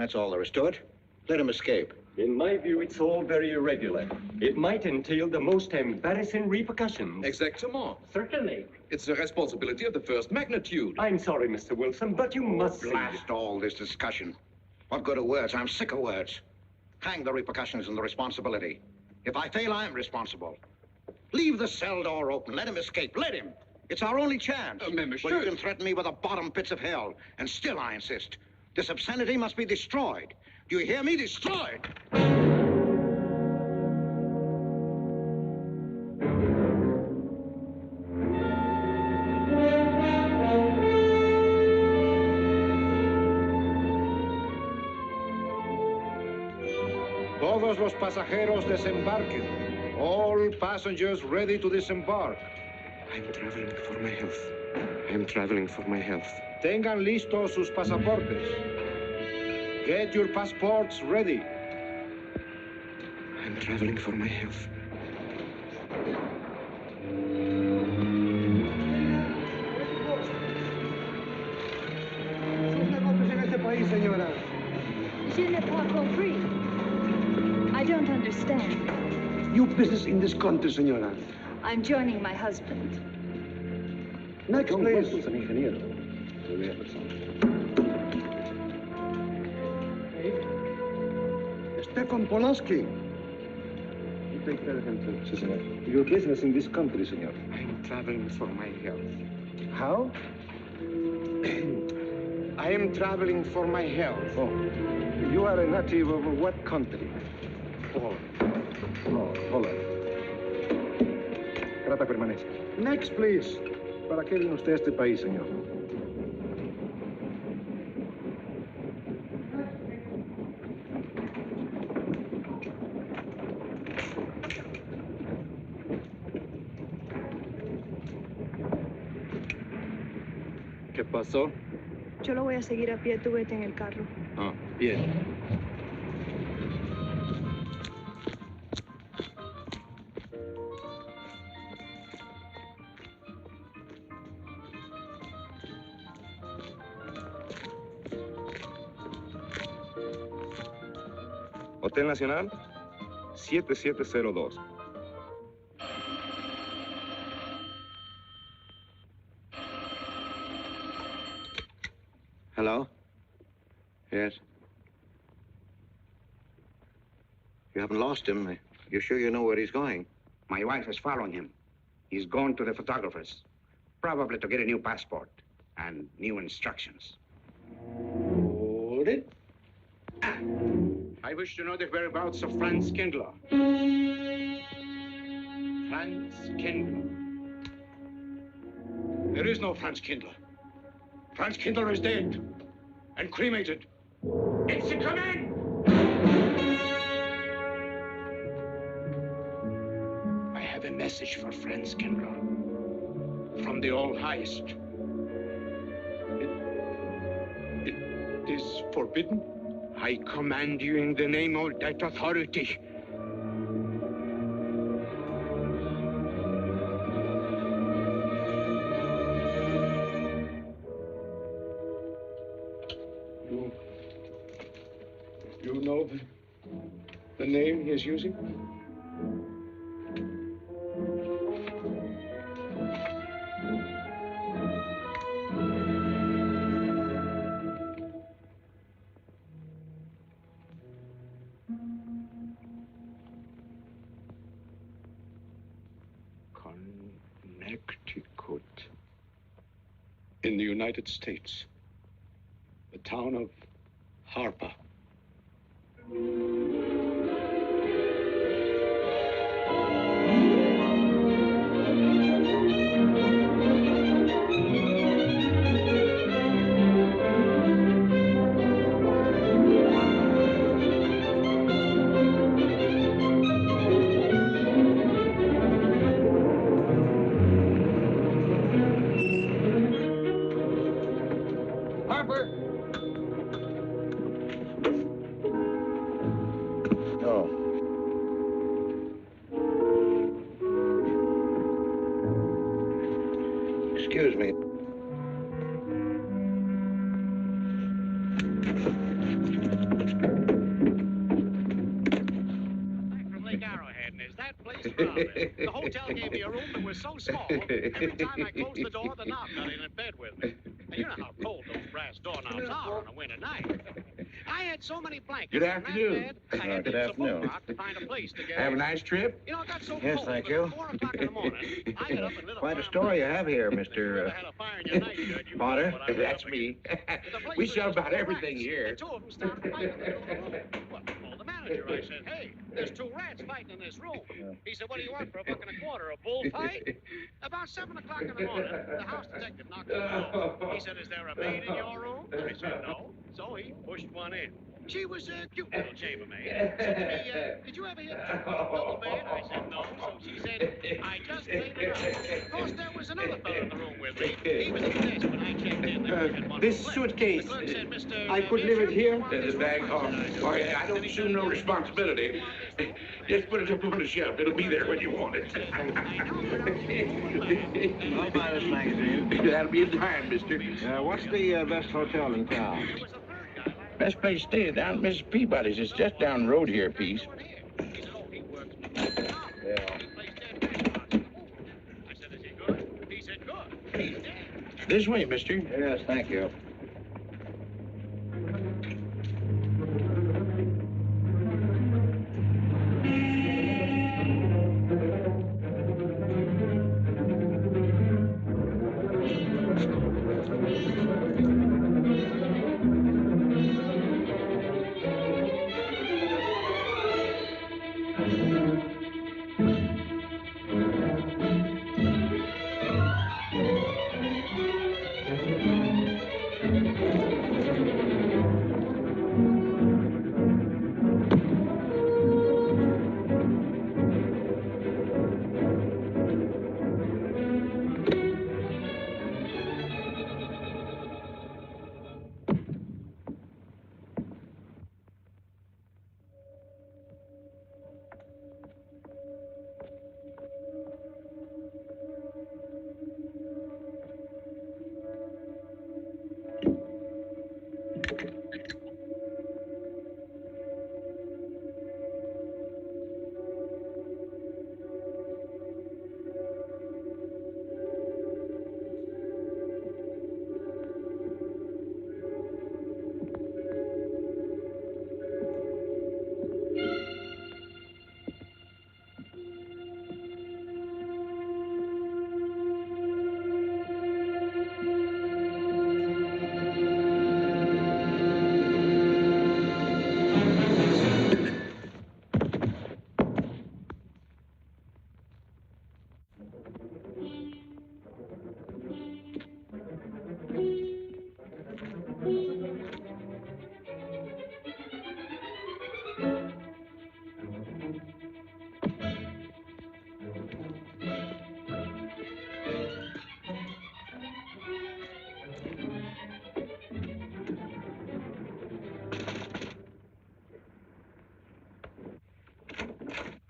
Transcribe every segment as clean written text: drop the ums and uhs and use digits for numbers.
That's all there is to it. Let him escape. In my view, it's all very irregular. It might entail the most embarrassing repercussions. Exactement. Certainly. It's a responsibility of the first magnitude. I'm sorry, Mr. Wilson, but you must see. Blast all this discussion. What good are words? I'm sick of words. Hang the repercussions and the responsibility. If I fail, I'm responsible. Leave the cell door open. Let him escape. Let him. It's our only chance. Monsieur. Well, you can threaten me with the bottom pits of hell, and still I insist. This obscenity must be destroyed. Do you hear me? Destroyed! Todos los pasajeros desembarquen. All passengers ready to disembark. I'm traveling for my health. I'm traveling for my health. Tengan listos sus pasaportes. Get your passports ready. I'm traveling for my health. Je n'ai pas compris. I don't understand. You business in this country, senora. I'm joining my husband. Next, please. Stefan Polaski. You take care of him too, senor. Your business in this country, senor. I'm traveling for my health. How? I am traveling for my health. Oh. You are a native of what country? Poland. No, Holland. Trata permanece. Next, please. ¿Para qué vino usted a este país, señor? ¿Qué pasó? Yo lo voy a seguir a pie, tú vete en el carro. Ah, bien. Hotel Nacional, 7702. Hello? Yes? You haven't lost him. You're sure you know where he's going? My wife is following him. He's gone to the photographer's, probably to get a new passport and new instructions. Hold it. I wish to know the whereabouts of Franz Kindler. Franz Kindler. There is no Franz Kindler. Franz Kindler is dead and cremated. It's a command! I have a message for Franz Kindler from the All-Highest. It is forbidden. I command you in the name of that authority. You know the name he is using? Connecticut. In the United States. The town of Harper. Harper! No. Excuse me. Lake Arrowhead, and is that place crowded? The hotel gave me a room that was so small, every time I closed the door, the knob got in bed with me. Now, you know how cold those brass doorknobs are on a winter night. I had so many blankets. Good afternoon. I had Good to use a afternoon. bookmark to find a place to get Have a in. nice trip? You know, it got so Yes, cold thank that you. at 4 o'clock in the morning, I got up and lit a Quite a fire story you in my have here, house. If you Mr. ever had a fire in your night, you Potter. know what I'm That's up me. against. The place We was sell just about full of everything rats, here. and 2 of them started fighting in the middle of the room. Well, I called the manager. I said, hey, there's 2 rats fighting in this room. He said, what do you want for $1.25? A bullfight? About 7 o'clock in the morning, the house detective knocked on the door. He said, is there a maid in your room? I said, no. So he pushed one in. She was a cute little chambermaid. Said to me, did you ever hear the double bed? I said, no. So she said, I just laid it out. Of course, there was another fellow in the room with me. He was at the desk when I checked in. There was one This room left. suitcase, The clerk said, Mr. I could leave it here. This bag home. Why, I don't assume no responsibility. Just put it up on the shelf. It'll be there when you want it. I'll buy this magazine. That'll be a dime, mister. What's the best hotel in town? Best place to stay down at Mrs. Peabody's. It's just down the road here a piece. This way, mister. Yes, thank you.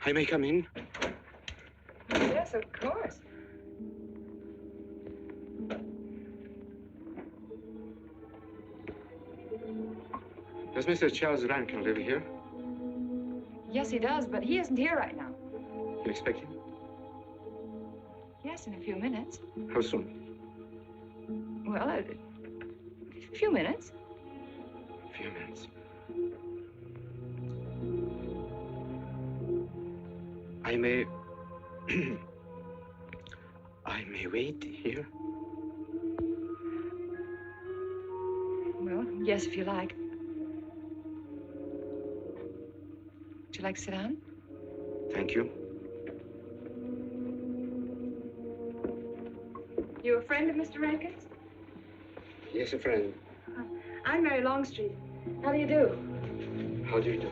I may come in? Yes, of course. Does Mr. Charles Rankin live here? Yes, he does, but he isn't here right now. You expect him? Yes, in a few minutes. How soon? Well, a few minutes. A few minutes. I may... I may wait here? Well, yes, if you like. Would you like to sit down? Thank you. You a friend of Mr. Rankin's? Yes, a friend. I'm Mary Longstreet. How do you do? How do you do?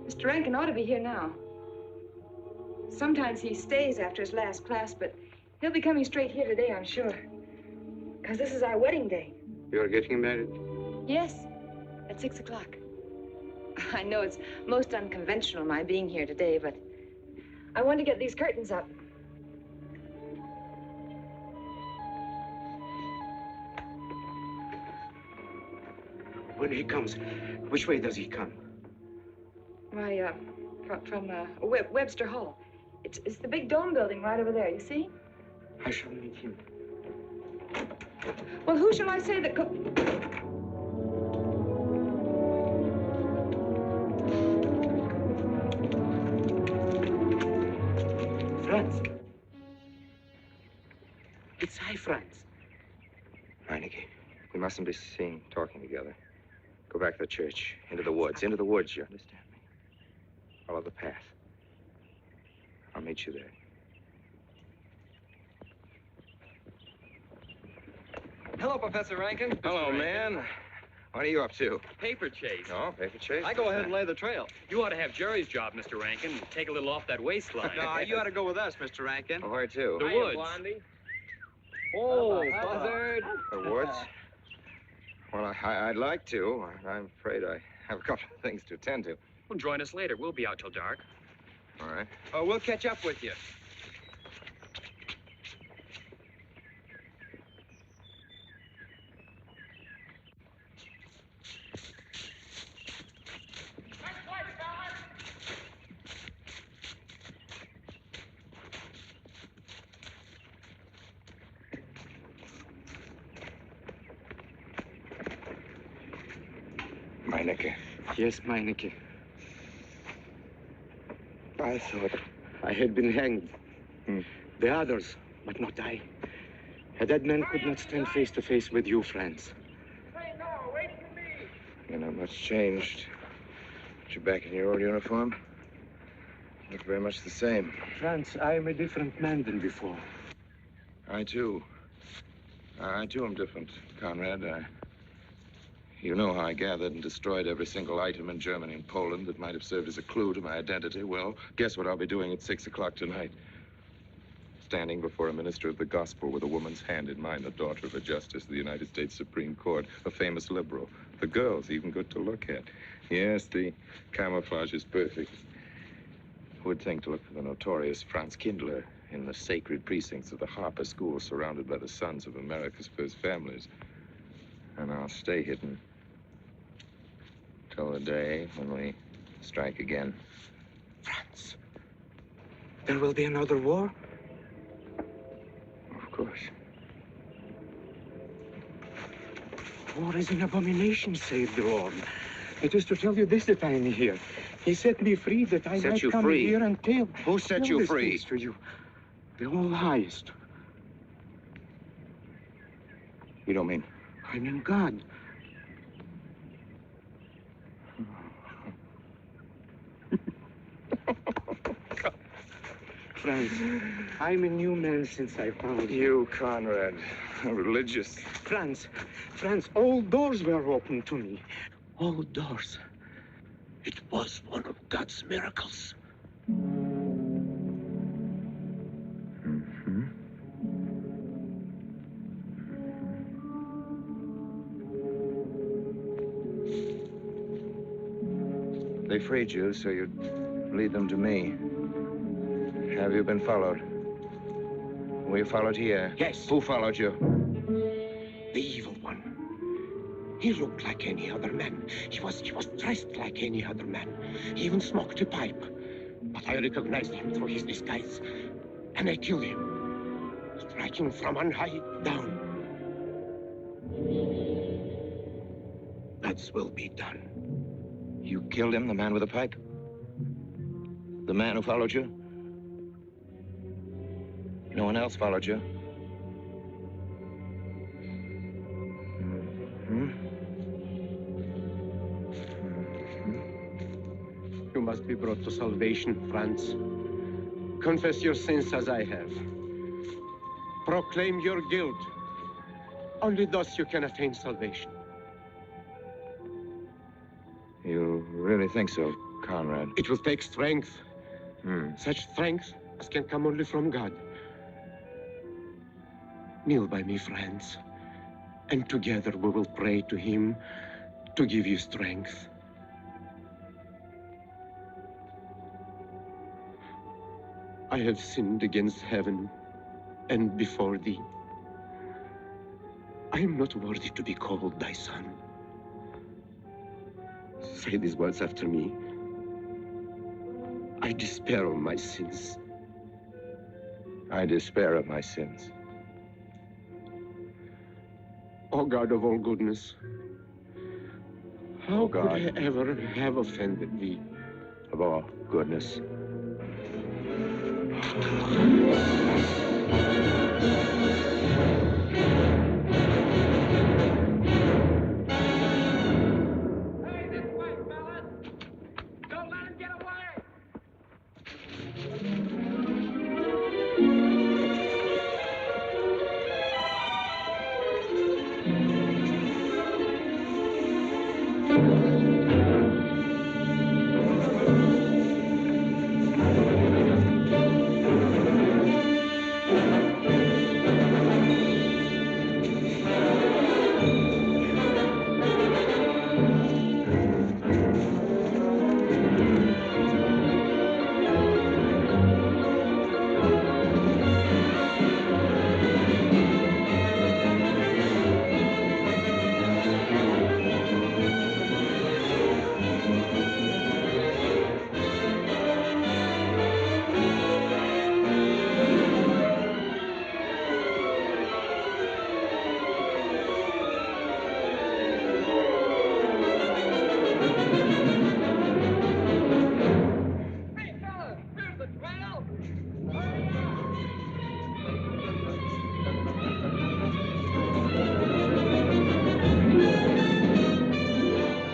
Mr. Rankin ought to be here now. Sometimes he stays after his last class, but he'll be coming straight here today, I'm sure. Because this is our wedding day. You're getting married? Yes, at 6 o'clock. I know it's most unconventional, my being here today, but I want to get these curtains up. when he comes, which way does he come? Why, from Webster Hall. It's the big dome building right over there, you see? I shall meet him. Well, who shall I say that Franz. It's I, Franz. Meineke, we mustn't be seen talking together. Go back to the church, into the woods, you understand me? Follow the path. I'll meet you there. Hello, Professor Rankin. Hello, man. What are you up to? Paper chase. Oh, paper chase? I go ahead and lay the trail. You ought to have Jerry's job, Mr. Rankin. Take a little off that waistline. No, you ought to go with us, Mr. Rankin. Oh, where to? The woods. Oh, buzzard. The woods? Well, I'd like to. I'm afraid I have a couple of things to attend to. Well, join us later. We'll be out till dark. All right. Oh, we'll catch up with you. Meineke. Yes, Meineke. I thought I had been hanged. The others, but not I. A dead man could not stand face to face with you, Franz. You're not much changed. But you're back in your old uniform. Look very much the same. Franz, I am a different man than before. I, too. I, too, am different, Conrad. You know how I gathered and destroyed every single item in Germany and Poland that might have served as a clue to my identity. Well, guess what I'll be doing at 6 o'clock tonight? Standing before a minister of the gospel with a woman's hand in mine, the daughter of a justice of the United States Supreme Court, a famous liberal. The girl's even good to look at. Yes, the camouflage is perfect. Who would think to look for the notorious Franz Kindler in the sacred precincts of the Harper School, surrounded by the sons of America's first families? And I'll stay hidden till the day when we strike again. Franz, there will be another war? Of course. War is an abomination, saith the Lord. It is to tell you this that I am here. He set me free that I might come here and tell. Who set you free? To you. The All Highest. You don't mean? I mean God. Franz, I'm a new man since I found you. You, Conrad, religious. Franz, all doors were open to me. All doors. It was one of God's miracles. They freed you so you'd lead them to me. Have you been followed? Were you followed here? Yes. Who followed you? The evil one. He looked like any other man. He was dressed like any other man. He even smoked a pipe. But I recognized him through his disguise. And I killed him, striking from on high down. God's will be done. You killed him, the man with the pipe? The man who followed you? No one else followed you? You must be brought to salvation, Franz. Confess your sins as I have. Proclaim your guilt. Only thus you can attain salvation. You really think so, Conrad? It will take strength. Such strength as can come only from God. Kneel by me, Franz, and together we will pray to him to give you strength. I have sinned against heaven and before thee. I am not worthy to be called thy son. say these words after me. I despair of my sins. I despair of my sins. O God of all goodness, how could God. I ever have offended thee? Of all goodness.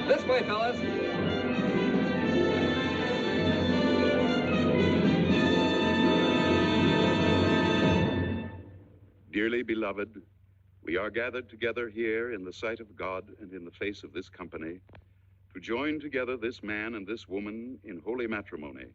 This way, fellas. Dearly beloved, we are gathered together here in the sight of God and in the face of this company to join together this man and this woman in holy matrimony.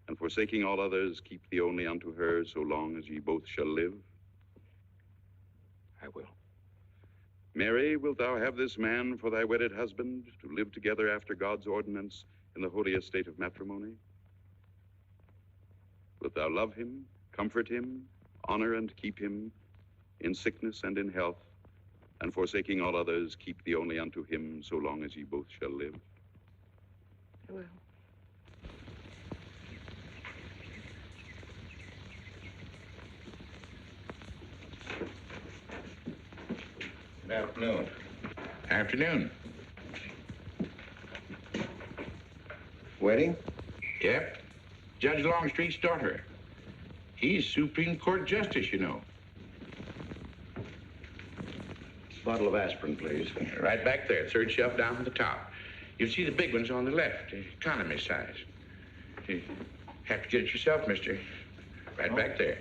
And forsaking all others, keep thee only unto her so long as ye both shall live. I will. Mary, wilt thou have this man for thy wedded husband, to live together after God's ordinance in the holy estate of matrimony? Wilt thou love him, comfort him, honor and keep him in sickness and in health, and forsaking all others, keep thee only unto him so long as ye both shall live? I will. Good afternoon. Afternoon. Wedding? Yep. Judge Longstreet's daughter. He's Supreme Court Justice, you know. Bottle of aspirin, please. Right back there, third shelf down from the top. You'll see the big ones on the left, economy size. You have to get it yourself, mister. Right back there.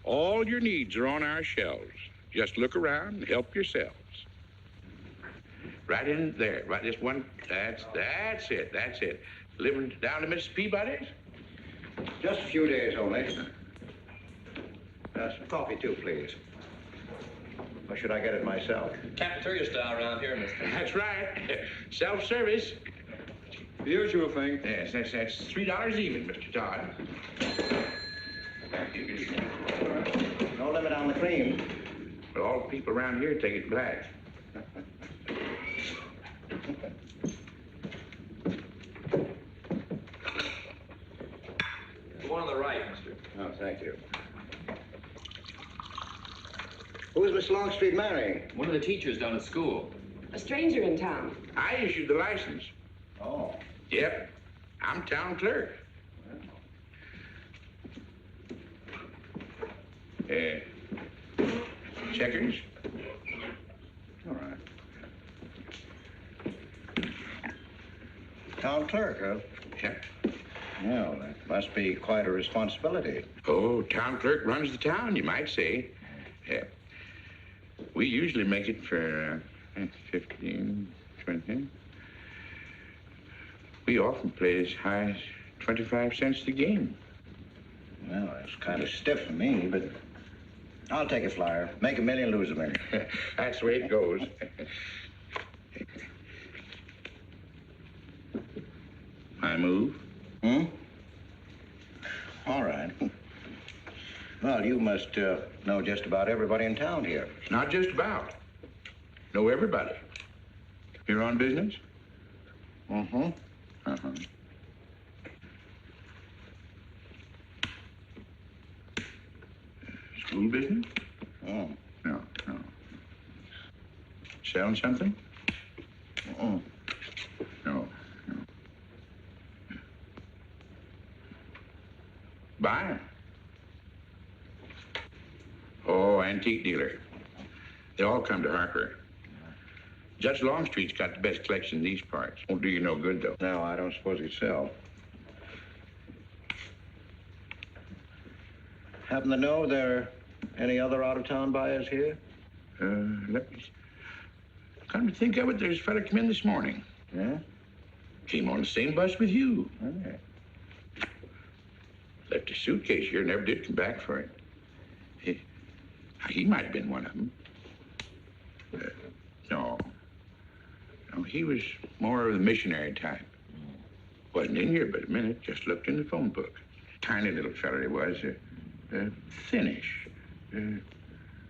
All your needs are on our shelves. Just look around and help yourselves. Right in there, right this one. That's it. Living down to Mrs. Peabody's? Just a few days only. Some coffee, too, please. Or should I get it myself? Cafeteria style around here, mister. That's right. Self-service. The usual thing. Yes, that's $3 even, Mr. Todd. No limit on the cream. But all the people around here take it black. The one on the right, mister. Oh, thank you. Who is Miss Longstreet marrying? One of the teachers down at school. A stranger in town. I issued the license. Oh. Yep. I'm town clerk. Checkers? All right. Town clerk, huh? Yep. Well, that must be quite a responsibility. Oh, town clerk runs the town, you might say. We usually make it for 15, 20. We often play as high as 25 cents the game. Well, it's kind of stiff for me, but I'll take a flyer. Make $1 million, lose $1 million. That's the way it goes. I move. Hmm? All right. Well, you must know just about everybody in town here. Not just about. Know everybody. You're on business? Mm-hmm. Uh-huh. School business? Oh. No. Selling something? Mm-mm. No. Buying? Oh, antique dealer. They all come to Harper. Judge Longstreet's got the best collection in these parts. Won't do you no good, though. No, I don't suppose he'd sell. Happen to know there are any other out-of-town buyers here? Let me... Come to think of it, there's a fella come in this morning. Yeah? Came on the same bus with you. Okay. Left his suitcase here, never did come back for it. He might have been one of them. No, he was more of the missionary type. Wasn't in here but a minute, just looked in the phone book. Tiny little fella he was, thinnish,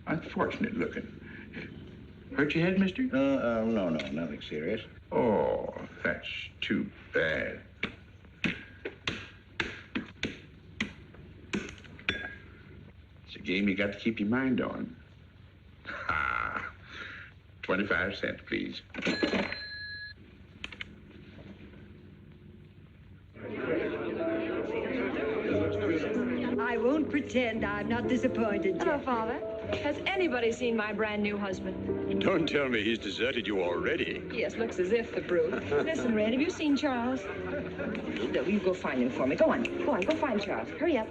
unfortunate looking. Hurt your head, mister? No, nothing serious. Oh, that's too bad. It's a game you got to keep your mind on. Ha! 25 cents, please. I won't pretend I'm not disappointed. Hello, Father. Has anybody seen my brand new husband? Don't tell me he's deserted you already. Yes, looks as if, the brute. Listen, Red, have you seen Charles? You go find him for me. Go on, go find Charles. Hurry up.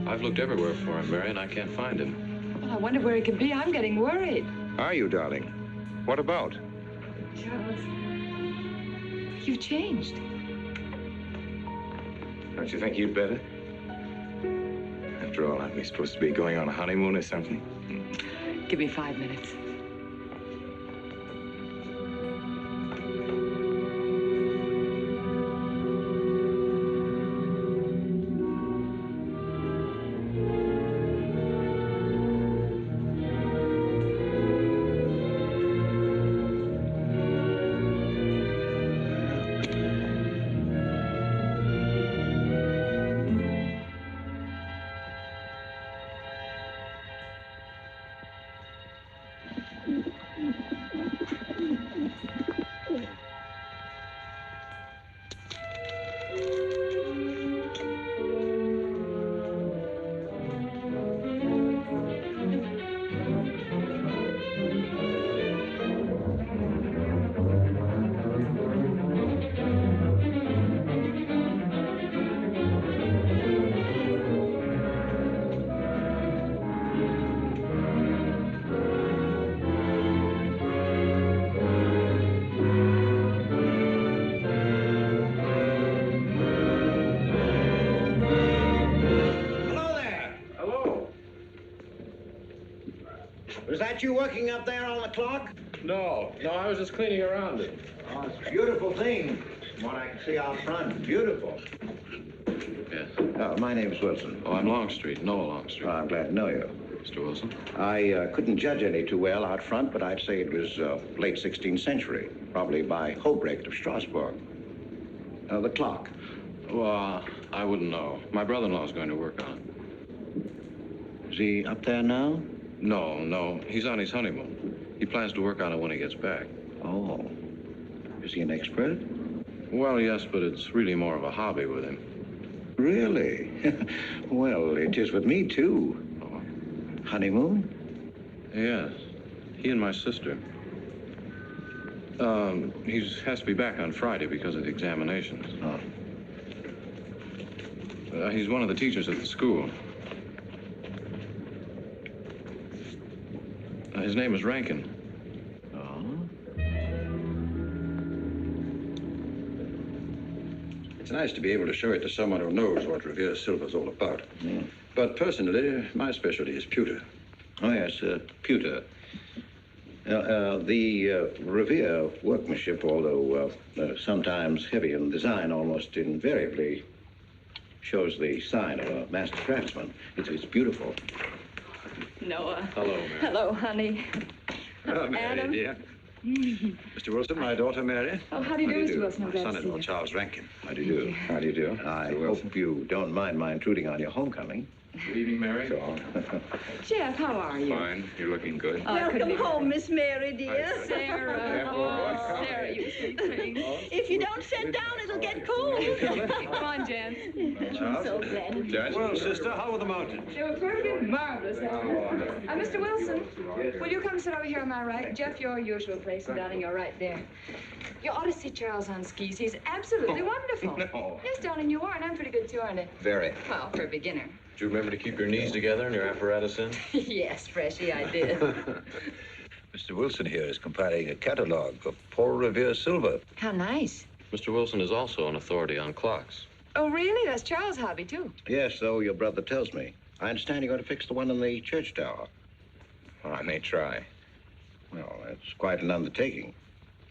I've looked everywhere for him, Mary, and I can't find him. Well, I wonder where he could be. I'm getting worried. Are you, darling? What about? Charles, you've changed. Don't you think you'd better? After all, aren't we supposed to be going on a honeymoon or something? Give me 5 minutes. Was that you working up there on the clock? No, I was just cleaning around it. Oh, it's a beautiful thing. From what I can see out front, beautiful. Yes. My name's Wilson. Oh, I'm Longstreet, Noah Longstreet. Oh, I'm glad to know you. Mr. Wilson? I couldn't judge any too well out front, but I'd say it was late 16th century, probably by Hobrecht of Strasbourg. The clock. Well, I wouldn't know. My brother-in-law's going to work on it. Is he up there now? No. He's on his honeymoon. He plans to work on it when he gets back. Oh. Is he an expert? Well, yes, but it's really more of a hobby with him. Really? Well, it is with me, too. Oh, Honeymoon? Yes. He and my sister. He has to be back on Friday because of the examinations. Oh. He's one of the teachers at the school. His name is Rankin. It's nice to be able to show it to someone who knows what Revere Silver's all about. But personally, my specialty is pewter. Oh, yes, pewter. The Revere workmanship, although sometimes heavy in design, almost invariably shows the sign of a master craftsman. It's beautiful. Noah. Hello, Mary. Hello, honey. Oh, Mary, Adam. dear. Mr. Wilson, my daughter, Mary. Oh, how do you do, Mr. Wilson? I'm My glad to see son-in-law, you. Charles Rankin. How do you do? How do you do? I hope you don't mind my intruding on your homecoming. Good evening, Mary. Jeff, how are you? Fine. You're looking good. Welcome home, Miss Mary, dear. Sarah. Oh, Sarah, you sweet thing. If you don't sit down, it'll get cold. Come on, Jan. I'm so glad. Well, sister, how were the mountains? They were perfectly marvelous. Mr. Wilson, will you come sit over here on my right? Jeff, your usual place, and darling, you're right there. You ought to see Charles on skis. He's absolutely wonderful. No. Yes, darling, you are, and I'm pretty good too, aren't I? Very. Well, for a beginner. Do you remember to keep your knees together and your apparatus in? Yes, Freshy, I did. Mr. Wilson here is compiling a catalog of Paul Revere silver. How nice. Mr. Wilson is also an authority on clocks. Oh, really? That's Charles' hobby, too. Yes, so your brother tells me. I understand you're going to fix the one in the church tower. Well, I may try. Well, that's quite an undertaking.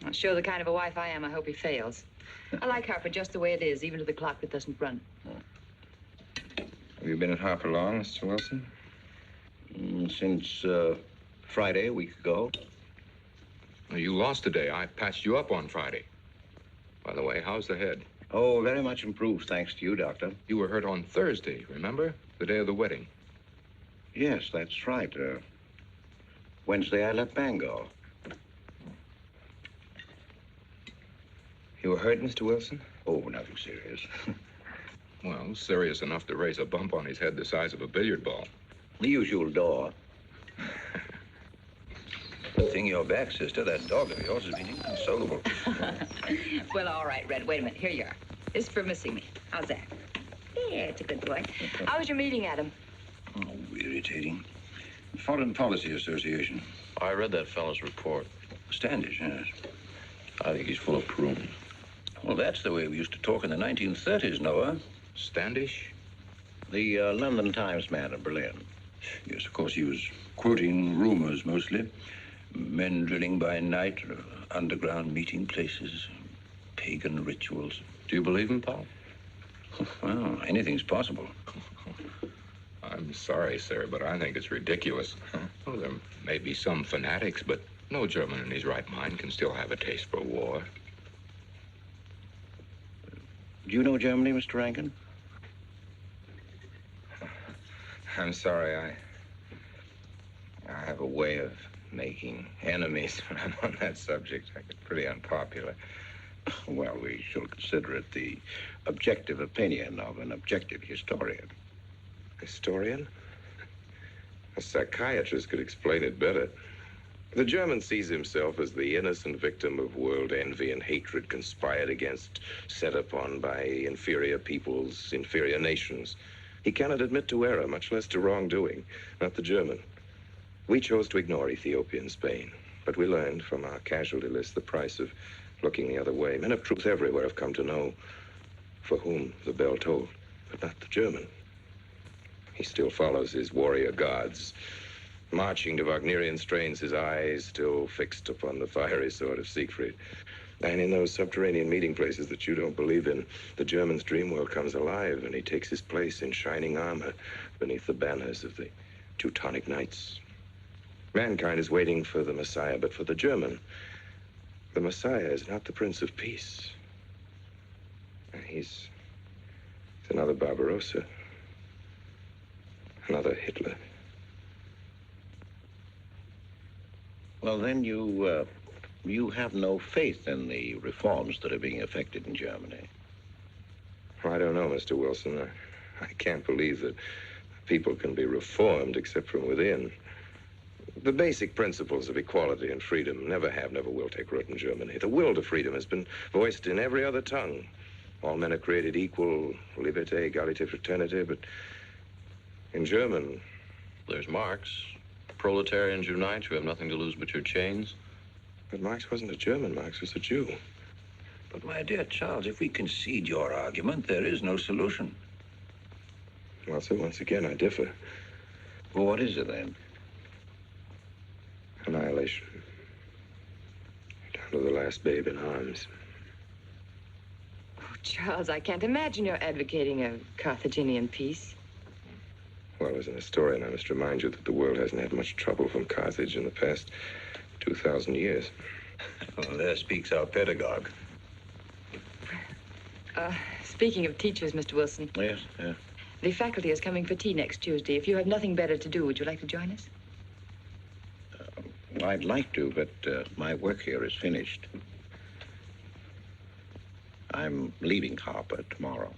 Well, sure, the kind of a wife I am, I hope he fails. I like Harper just the way it is, even to the clock that doesn't run. Have you been at Harper long, Mr. Wilson? Since Friday, a week ago. You lost today. I patched you up on Friday. By the way, how's the head? Oh, very much improved, thanks to you, Doctor. You were hurt on Thursday, remember? The day of the wedding. Yes, that's right. Wednesday, I let Bangor. You were hurt, Mr. Wilson? Oh, nothing serious. Well, serious enough to raise a bump on his head the size of a billiard ball. The usual door. Good thing you're back, sister. That dog of yours has been inconsolable. Well, all right, Red. Wait a minute. Here you are. This is for missing me. How's that? Yeah, it's a good boy. How was your meeting, Adam? Oh, irritating. Foreign Policy Association. I read that fellow's report. Standish, yes. I think he's full of prunes. Well, that's the way we used to talk in the 1930s, Noah. Standish? The London Times man of Berlin. Yes, of course, he was quoting rumors mostly. Men drilling by night, underground meeting places, pagan rituals. Do you believe him, Paul? Well, anything's possible. I'm sorry, sir, but I think it's ridiculous. Well, there may be some fanatics, but no German in his right mind can still have a taste for war. Do you know Germany, Mr. Rankin? I'm sorry, I have a way of making enemies when I'm on that subject. I get pretty unpopular. Well, we shall consider it the objective opinion of an objective historian. Historian? A psychiatrist could explain it better. The German sees himself as the innocent victim of world envy and hatred conspired against, set upon by inferior peoples, inferior nations. He cannot admit to error, much less to wrongdoing. Not the German. We chose to ignore Ethiopia and Spain, but we learned from our casualty list the price of looking the other way. Men of truth everywhere have come to know for whom the bell tolled, but not the German. He still follows his warrior gods, marching to Wagnerian strains, his eyes still fixed upon the fiery sword of Siegfried. And in those subterranean meeting places that you don't believe in, the German's dream world comes alive, and he takes his place in shining armor beneath the banners of the Teutonic Knights. Mankind is waiting for the Messiah, but for the German, the Messiah is not the Prince of Peace. He's another Barbarossa, another Hitler. Well, then you have no faith in the reforms that are being effected in Germany. I don't know, Mr. Wilson. I can't believe that people can be reformed except from within. The basic principles of equality and freedom never have, never will take root in Germany. The will to freedom has been voiced in every other tongue. All men are created equal, liberté, égalité, fraternité, but in German... There's Marx. Proletarians unite, you have nothing to lose but your chains. But Marx wasn't a German, Marx was a Jew. But, my dear Charles, if we concede your argument, there is no solution. Well, sir, once again, I differ. Well, what is it, then? Annihilation. Down to the last babe in arms. Oh, Charles, I can't imagine you're advocating a Carthaginian peace. Well, as an historian, I must remind you that the world hasn't had much trouble from Carthage in the past 2,000 years. Well, there speaks our pedagogue. Speaking of teachers, Mr. Wilson. Yes, yeah. The faculty is coming for tea next Tuesday. If you have nothing better to do, would you like to join us? I'd like to, but my work here is finished. I'm leaving Harper tomorrow.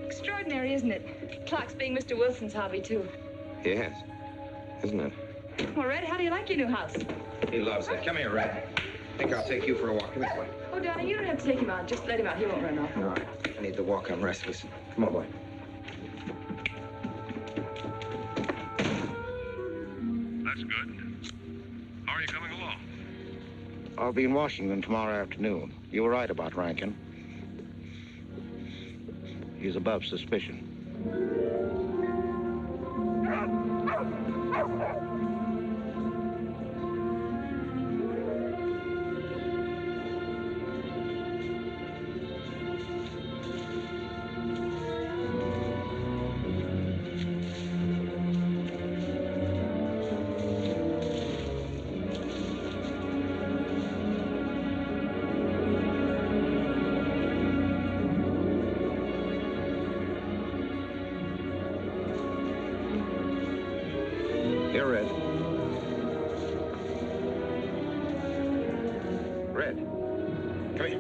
Extraordinary, isn't it? Clocks being Mr. Wilson's hobby, too. Yes, isn't it? Well, Red, how do you like your new house? He loves it. Come here, Red. I think I'll take you for a walk. Come here, boy. Oh, darling, you don't have to take him out. Just let him out. He won't run off. All right. I need the walk. I'm restless. Come on, boy. That's good. How are you coming along? I'll be in Washington tomorrow afternoon. You were right about Rankin. He's above suspicion. Here, Red. Red. Come here.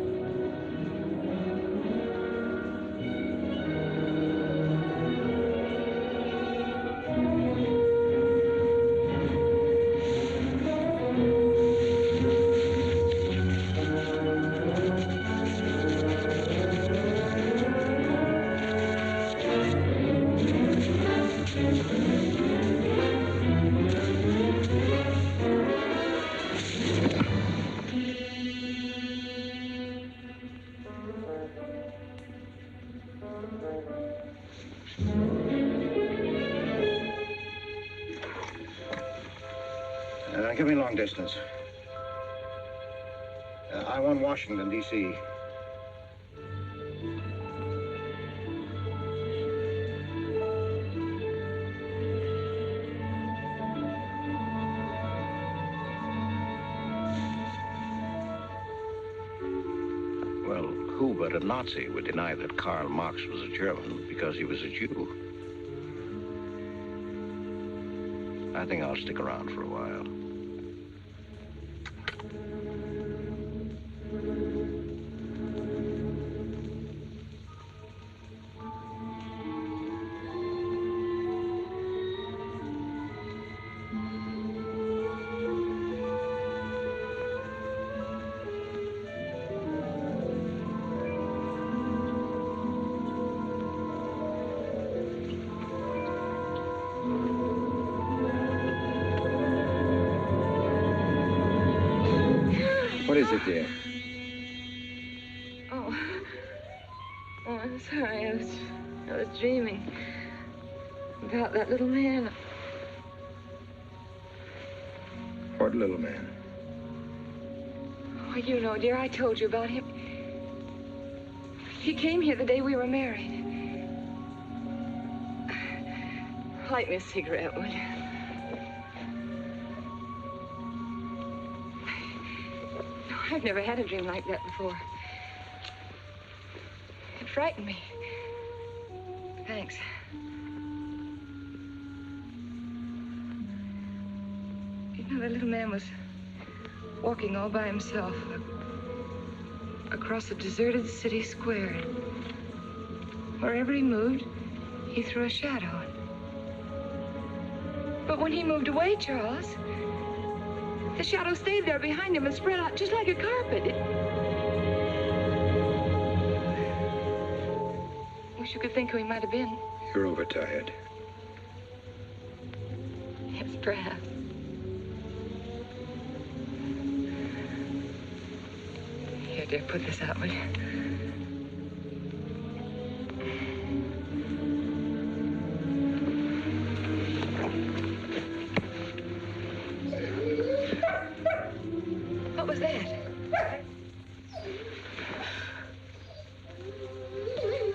Give me long distance. I want Washington, D.C. Well, who but a Nazi would deny that Karl Marx was a German because he was a Jew? I think I'll stick around for a while. What is it, dear? Oh, I'm sorry. I was dreaming about that little man. What little man? Oh, you know, dear, I told you about him. He came here the day we were married. Light me a cigarette, will you? No, I've never had a dream like that before. It frightened me. Thanks. You know, the little man was walking all by himself across a deserted city square. Wherever he moved, he threw a shadow. But when he moved away, Charles, the shadow stayed there behind him and spread out just like a carpet. Wish you could think who he might have been. You're overtired. Yes, perhaps. Here, dear, put this out, will you? What was that?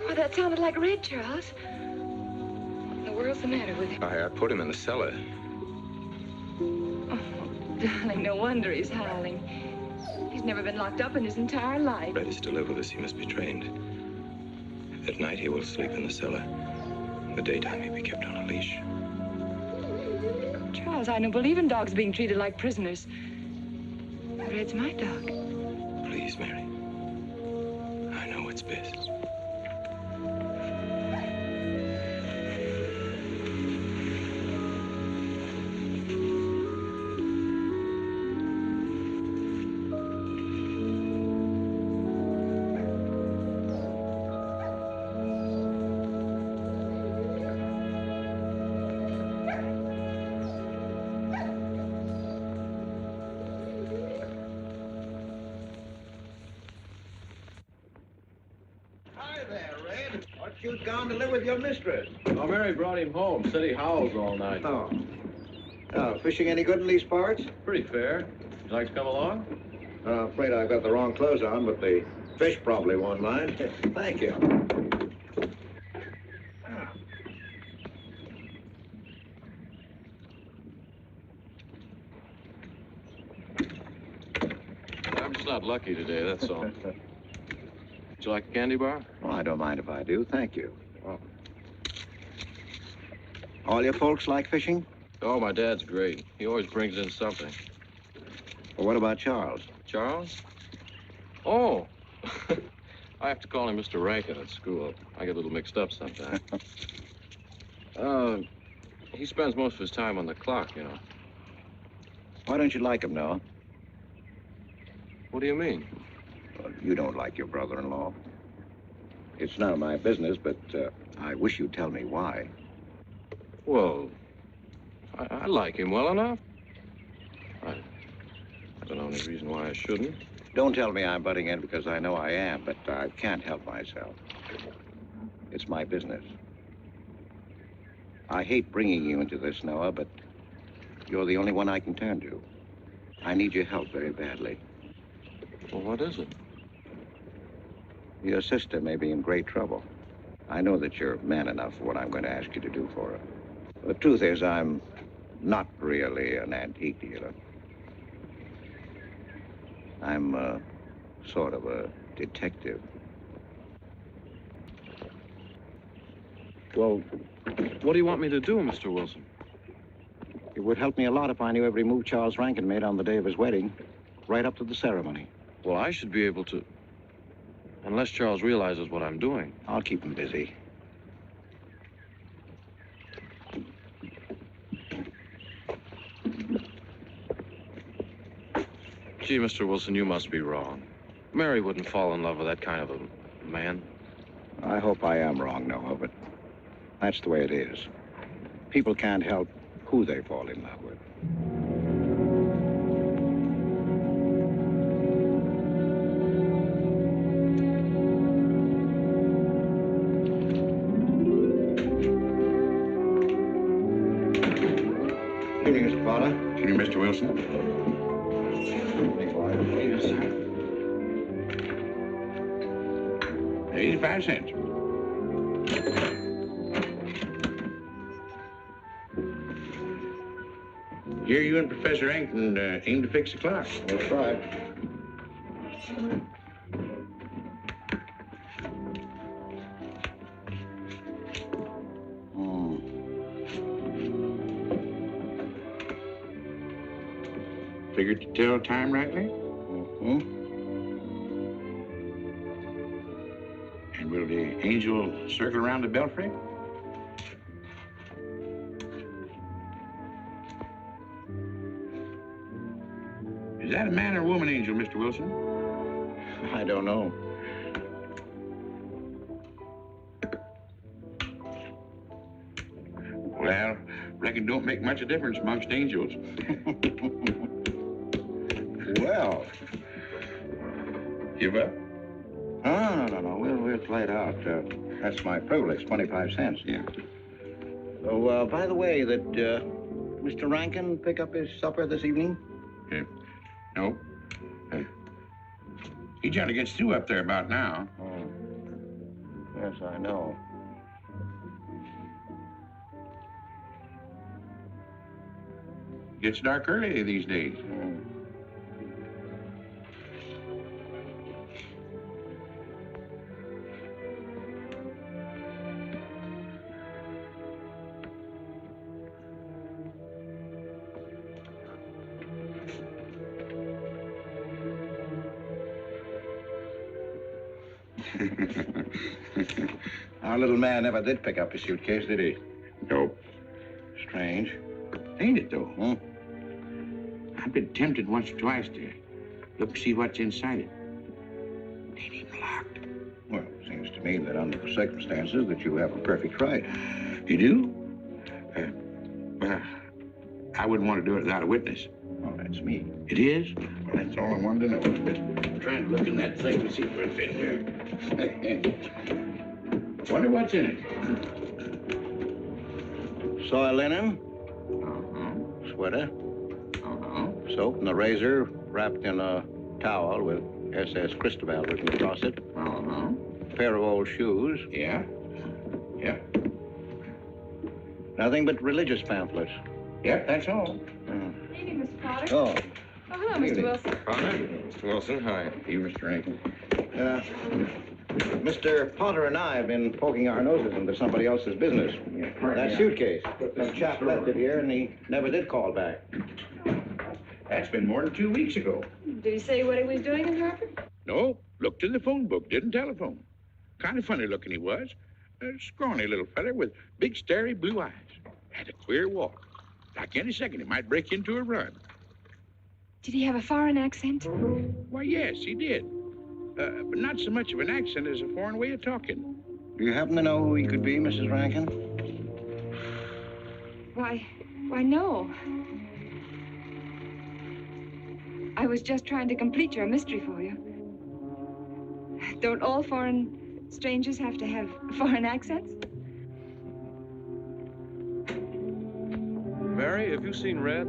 Oh, that sounded like Red, Charles. What in the world's the matter with him? I put him in the cellar. Oh, darling, no wonder he's howling. He's never been locked up in his entire life. Red is to live with us. He must be trained. At night, he will sleep in the cellar. In the daytime, he'll be kept on a leash. Charles, I don't believe in dogs being treated like prisoners. Red's my dog. Please, Mary. I know what's best. You'd gone to live with your mistress. Oh, Mary brought him home. Said he howls all night. Oh. Oh, fishing any good in these parts? Pretty fair. You like to come along? I'm afraid I've got the wrong clothes on, but the fish probably won't mind. Thank you. I'm just not lucky today, that's all. Would you like a candy bar? Well, I don't mind if I do. Thank you. Oh. All your folks like fishing? Oh, my dad's great. He always brings in something. Well, what about Charles? Charles? Oh. I have to call him Mr. Rankin at school. I get a little mixed up sometimes. He spends most of his time on the clock, you know. Why don't you like him, Noah? What do you mean? Well, you don't like your brother-in-law. It's none of my business, but I wish you'd tell me why. Well, I like him well enough. I don't know any reason why I shouldn't. Don't tell me I'm butting in because I know I am, but I can't help myself. It's my business. I hate bringing you into this, Noah, but you're the only one I can turn to. I need your help very badly. Well, what is it? Your sister may be in great trouble. I know that you're man enough for what I'm going to ask you to do for her. The truth is, I'm not really an antique dealer. I'm sort of a detective. Well, what do you want me to do, Mr. Wilson? It would help me a lot if I knew every move Charles Rankin made on the day of his wedding, right up to the ceremony. Well, I should be able to, unless Charles realizes what I'm doing. I'll keep him busy. Gee, Mr. Wilson, you must be wrong. Mary wouldn't fall in love with that kind of a man. I hope I am wrong, Noah, but that's the way it is. People can't help who they fall in love with. Good evening, Mr. Fowler. Good evening, Mr. Wilson. Yes, sir. 85 cents. Here you and Professor Rankin aim to fix the clock. That's right. Figured to tell time rightly? Mm-hmm. And will the angel circle around the belfry? Is that a man or a woman angel, Mr. Wilson? I don't know. Well, reckon don't make much of difference amongst angels. Well. Give up? No. We'll play it out. That's my privilege, 25 cents. Yeah. Oh, by the way, did Mr. Rankin pick up his supper this evening? Yeah. No. He generally gets through up there about now. Oh. Yes, I know. Gets dark early these days. Our little man never did pick up his suitcase, did he? Nope. Strange. Ain't it, though? I've been tempted once or twice to look to see what's inside it. Ain't even locked. Well, it seems to me that under the circumstances that you have a perfect right. You do? Well, I wouldn't want to do it without a witness. Oh, that's me. It is? Well, that's all I wanted to know. I'm trying to look in that thing to see what's in there. Wonder what's in it. Soil linen. Uh-huh. Sweater. Uh-huh. Soap and a razor wrapped in a towel with SS Cristobal written across it. Uh-huh. A pair of old shoes. Yeah. Yeah. Nothing but religious pamphlets. Yep, that's all. Evening, Mr. Potter. Oh. Oh, hello, Mr. Wilson. Potter? Mr. Wilson, hi. You, Mr. Rankin. Mr. Potter and I have been poking our noses into somebody else's business. That suitcase. Some chap left it here, and he never did call back. That's been more than 2 weeks ago. Did he say what he was doing in Hartford? No, looked in the phone book, didn't telephone. Kind of funny looking he was. A scrawny little feller with big, starry blue eyes. Had a queer walk. Like any second, he might break into a run. Did he have a foreign accent? Why, yes, he did. But not so much of an accent as a foreign way of talking. Do you happen to know who he could be, Mrs. Rankin? Why, no. I was just trying to complete your mystery for you. Don't all foreign strangers have to have foreign accents? Mary, have you seen Red?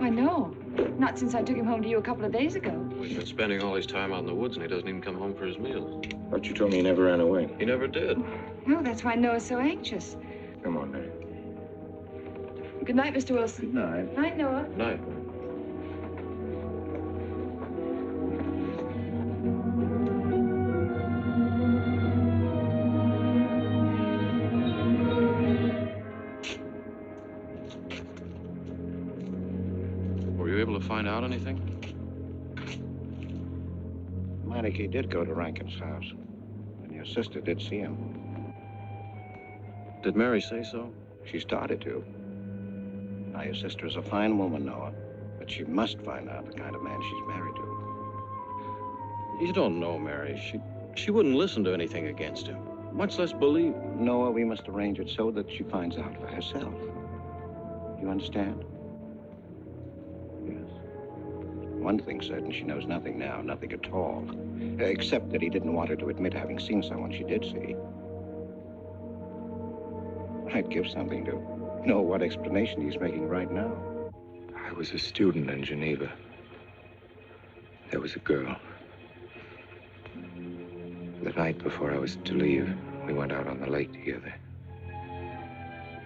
Why, no. Not since I took him home to you a couple of days ago. He's been spending all his time out in the woods, and he doesn't even come home for his meals. But you told me he never ran away. He never did. No, that's why Noah's so anxious. Come on, Mary. Good night, Mr. Wilson. Good night. Night, Noah. Night. Were you able to find out anything? Meineke did go to Rankin's house, and your sister did see him. Did Mary say so? She started to. Now, your sister is a fine woman, Noah, but she must find out the kind of man she's married to. You don't know Mary. She wouldn't listen to anything against him, much less believe. Noah, we must arrange it so that she finds out for herself. You understand? Yes. One thing's certain, she knows nothing now, nothing at all. Except that he didn't want her to admit having seen someone she did see. I'd give something to know what explanation he's making right now. I was a student in Geneva. There was a girl. The night before I was to leave, we went out on the lake together.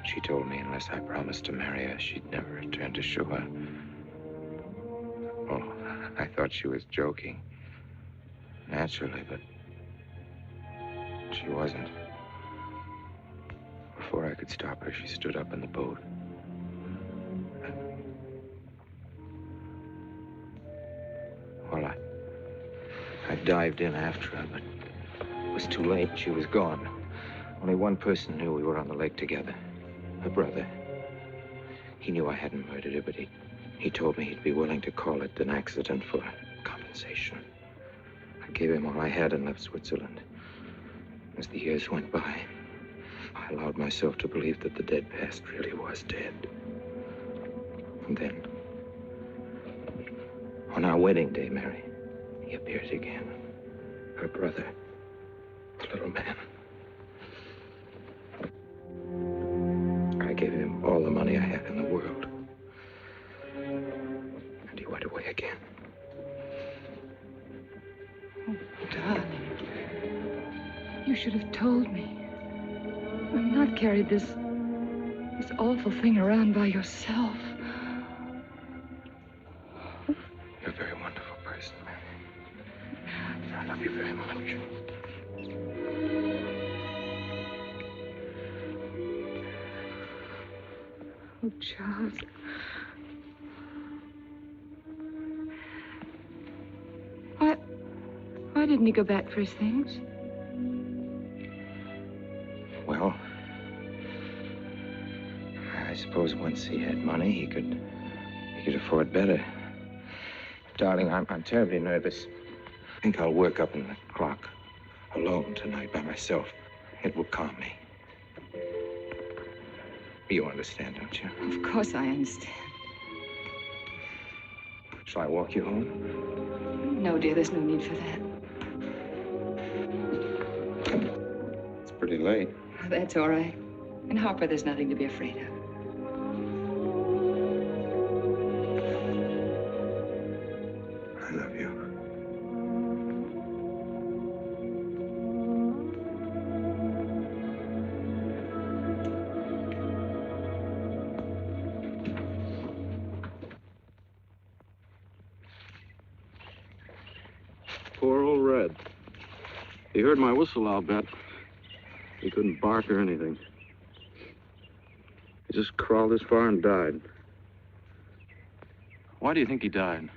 She told me unless I promised to marry her, she'd never return to shore. Oh, I thought she was joking. Naturally, but she wasn't. Before I could stop her, she stood up in the boat. Well, I dived in after her, but was too late. She was gone. Only one person knew we were on the lake together. Her brother. He knew I hadn't murdered her, but he told me he'd be willing to call it an accident for compensation. I gave him all I had and left Switzerland. As the years went by, I allowed myself to believe that the dead past really was dead. And then, on our wedding day, Mary, he appeared again. Her brother, the little man. I gave him all the money I had in the world. And he went away again. Oh, darling. You should have told me. And not carried this awful thing around by yourself. You're a very wonderful person, Mary. I love you very much. Oh, Charles. Why didn't he go back for his things? Well, I suppose once he had money, he could afford better. Darling, I'm terribly nervous. I think I'll work up in the clock alone tonight by myself. It will calm me. You understand, don't you? Of course I understand. Shall I walk you home? No, dear, there's no need for that. It's pretty late. Oh, that's all right. In Harper, there's nothing to be afraid of. I love you. Poor old Red. He heard my whistle, I'll bet. He couldn't bark or anything. He just crawled this far and died. Why do you think he died?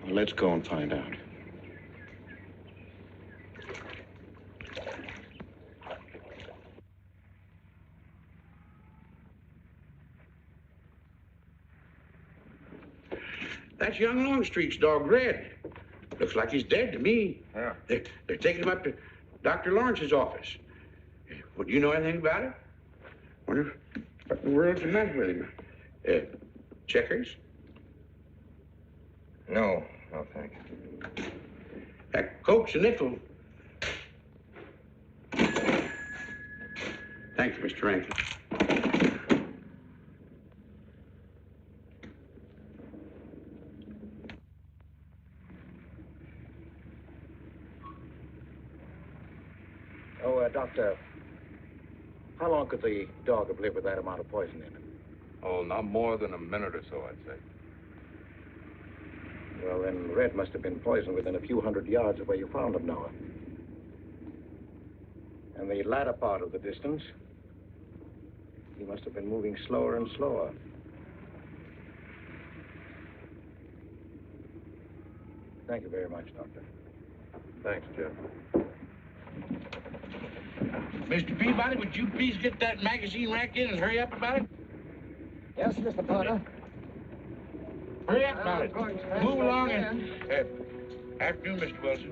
Well, let's go and find out. That's young Longstreet's dog, Red. Looks like he's dead to me. Yeah. They're taking him up to Dr. Lawrence's office. Would you know anything about it? Wonder what in the world's the matter with him? Checkers? No, thank you. Coke's a nickel. Thank you, Mr. Rankin. Doctor, how long could the dog have lived with that amount of poison in it? Oh, not more than a minute or so, I'd say. Well, then Red must have been poisoned within a few hundred yards of where you found him, Noah. And the latter part of the distance, he must have been moving slower and slower. Thank you very much, Doctor. Thanks, Jeff. Mr. Peabody, would you please get that magazine rack in and hurry up about it? Yes, Mr. Potter. Hurry up about it. Move along and... afternoon, Mr. Wilson.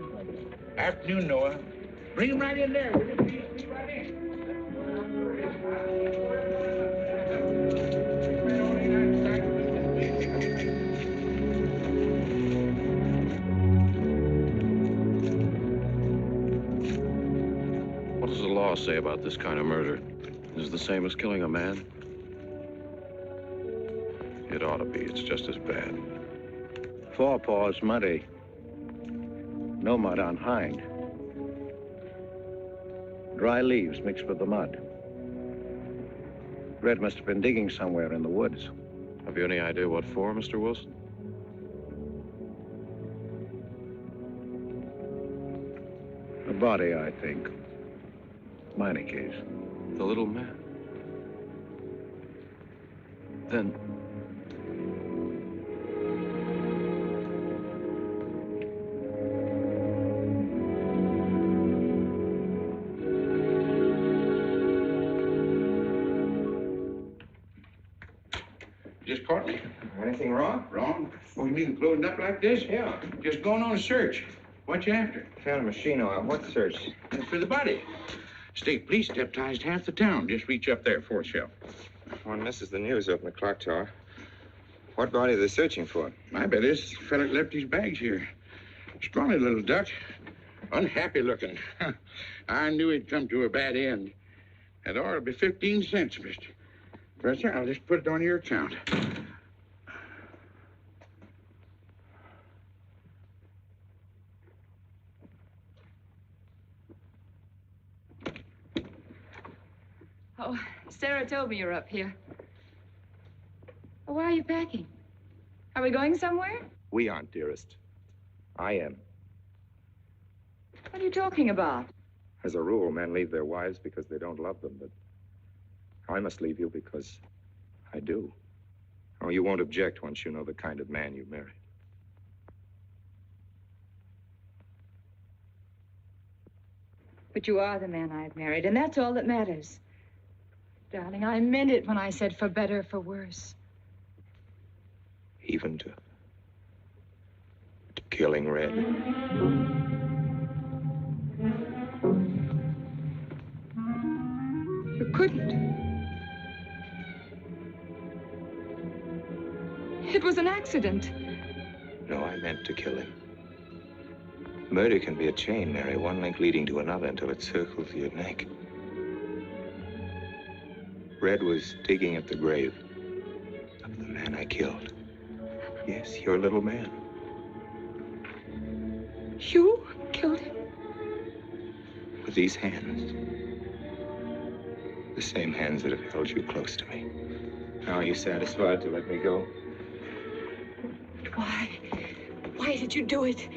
Afternoon, Noah. Bring him right in there. Will you please right in? What does the law say about this kind of murder? Is it the same as killing a man? It ought to be. It's just as bad. Forepaws muddy. No mud on hind. Dry leaves mixed with the mud. Red must have been digging somewhere in the woods. Have you any idea what for, Mr. Wilson? A body, I think. Mining case. The little man. Then... just caught me. Anything wrong? Wrong? Oh, you mean closing up like this? Yeah. Just going on a search. What you after? Found a machine oil. What search? For the body. State police deputized half the town. Just reach up there, fourth shelf. One misses the news up in the clock tower. What body are they searching for? I bet this fella left his bags here. Scrawny little duck. Unhappy looking. I knew he'd come to a bad end. That oil'll be 15 cents, mister. Professor, I'll just put it on your account. Oh, Sarah told me you're up here. Why are you packing? Are we going somewhere? We aren't, dearest. I am. What are you talking about? As a rule, men leave their wives because they don't love them, but I must leave you because I do. Oh, you won't object once you know the kind of man you married. But you are the man I've married, and that's all that matters. Darling, I meant it when I said for better or for worse. Even to killing Red. You couldn't. It was an accident. No, I meant to kill him. Murder can be a chain, Mary, one link leading to another until it circles your neck. Red was digging at the grave of the man I killed. Yes, your little man. You killed him? With these hands. The same hands that have held you close to me. Now, are you satisfied to let me go? Why? Why did you do it?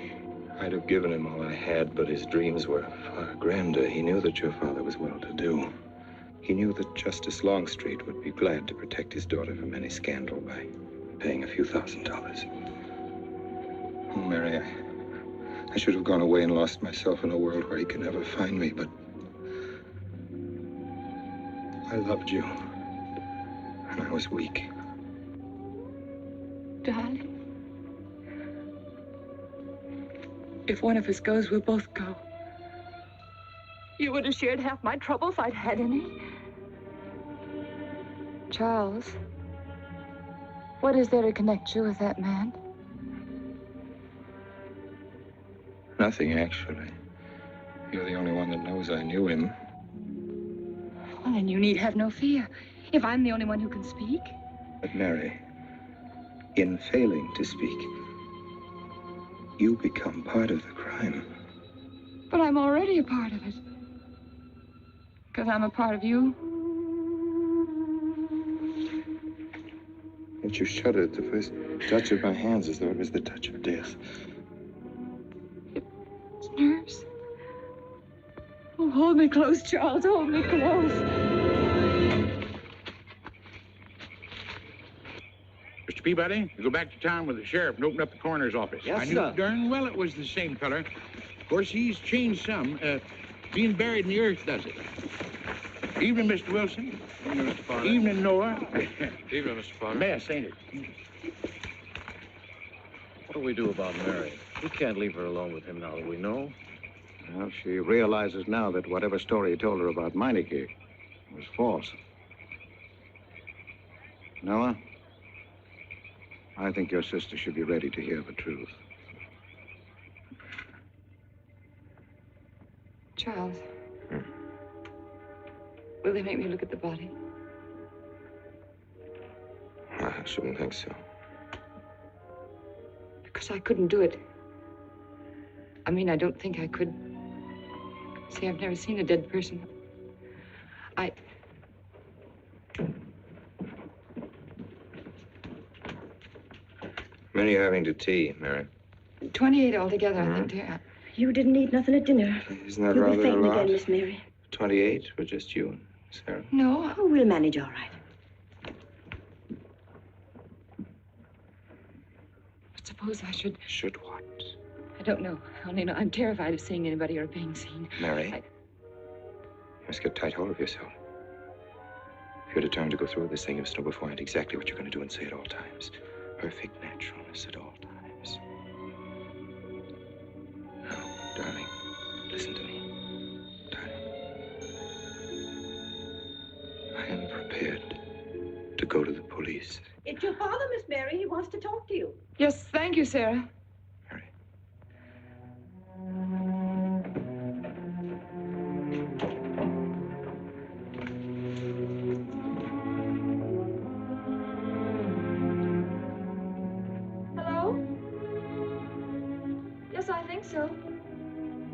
I'd have given him all I had, but his dreams were far grander. He knew that your father was well-to-do. He knew that Justice Longstreet would be glad to protect his daughter from any scandal by paying a few $1,000s. Oh, Mary, I should have gone away and lost myself in a world where he could never find me, but I loved you, and I was weak. Darling, if one of us goes, we'll both go. You would have shared half my trouble if I'd had any. Charles, what is there to connect you with that man? Nothing, actually. You're the only one that knows I knew him. Well, then you need have no fear. If I'm the only one who can speak. But Mary, in failing to speak, you become part of the crime. But I'm already a part of it. Because I'm a part of you. And you shuddered at the first touch of my hands as though it was the touch of death. It's nerves. Oh, hold me close, Charles. Hold me close. Mr. Peabody, you go back to town with the sheriff and open up the coroner's office. Yes, I knew sir. darn well it was the same feller. Of course, he's changed some. Being buried in the earth does it. Evening, Mr. Wilson. Evening, Mr. Potter. Evening, Noah. Evening, Mr. Potter. Mess, ain't it? What do we do about Mary? We can't leave her alone with him now that we know. Well, she realizes now that whatever story he told her about Meineke was false. Noah, I think your sister should be ready to hear the truth. Charles. Will they make me look at the body? I shouldn't think so. Because I couldn't do it. I mean, I don't think I could. See, I've never seen a dead person. Many are having to tea, Mary. 28 altogether, I think, dear. You didn't eat nothing at dinner. Isn't that You'll rather be a fainting lot? again, Miss Mary. 28 for just you and Sarah? No. Oh, we'll manage all right. But suppose I should... Should what? I don't know. I only know I'm terrified of seeing anybody or being seen. Mary, you must get tight hold of yourself. If you're determined to go through with this thing, you must know beforehand exactly what you're going to do and say at all times. Perfect naturalness at all times. Now, darling, listen to me. Darling. I am prepared to go to the police. It's your father, Miss Mary. He wants to talk to you. Yes, thank you, Sarah. Hello? Yes, I think so.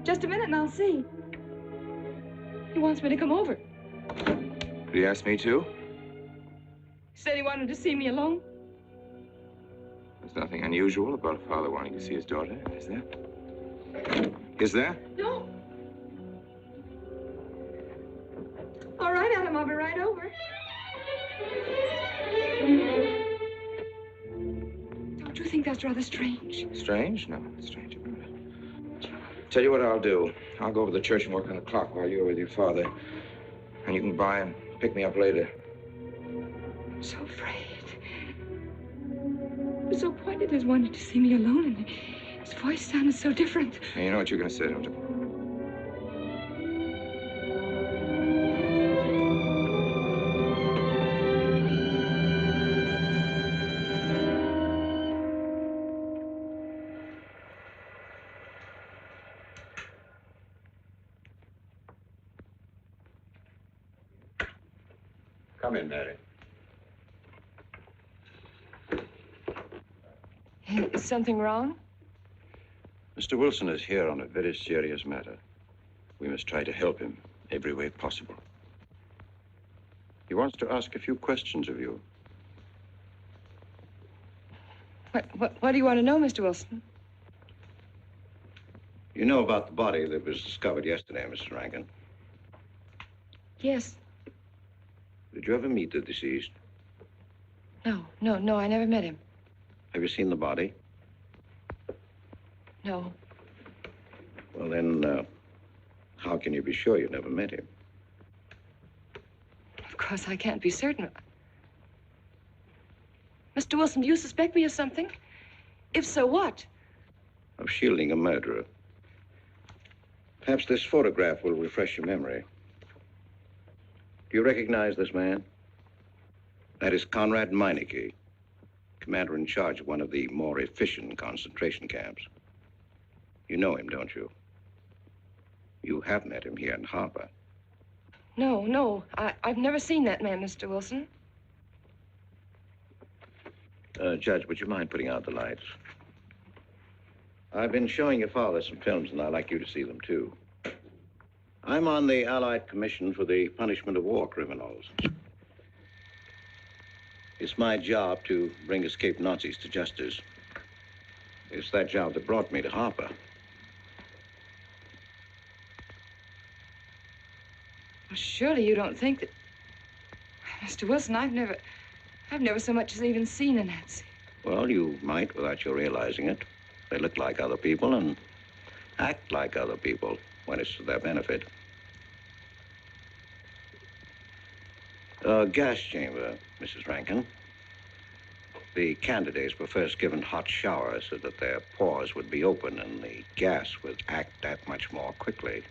Just a minute and I'll see. He wants me to come over. Did he ask me to? He said he wanted to see me alone. There's nothing unusual about a father wanting to see his daughter, is there? Is there? No. All right, Adam, I'll be right over. Don't you think that's rather strange? Strange? No, nothing strange about it. Tell you what I'll do. I'll go over to the church and work on the clock while you're with your father. And you can by and pick me up later. I'm so afraid. He was so pointed as wanted to see me alone, and his voice sounded so different. And you know what you're going to say, don't you? Come in, Mary. Is something wrong? Mr. Wilson is here on a very serious matter. We must try to help him every way possible. He wants to ask a few questions of you. What do you want to know, Mr. Wilson? You know about the body that was discovered yesterday, Mrs. Rankin. Yes. Did you ever meet the deceased? No, I never met him. Have you seen the body? No. Well, then, how can you be sure you never met him? Of course, I can't be certain. Mr. Wilson, do you suspect me of something? If so, what? Of shielding a murderer. Perhaps this photograph will refresh your memory. Do you recognize this man? That is Conrad Meineke, commander in charge of one of the more efficient concentration camps. You know him, don't you? You have met him here in Harper. No, I've never seen that man, Mr. Wilson. Judge, would you mind putting out the lights? I've been showing your father some films, and I'd like you to see them, too. I'm on the Allied Commission for the Punishment of War Criminals. It's my job to bring escaped Nazis to justice. It's that job that brought me to Harper. Well, surely you don't think that... Mr. Wilson, I've never so much as even seen a Nazi. Well, you might without your realizing it. They look like other people and act like other people when it's to their benefit. Gas chamber, Mrs. Rankin. The candidates were first given hot showers so that their pores would be open and the gas would act that much more quickly.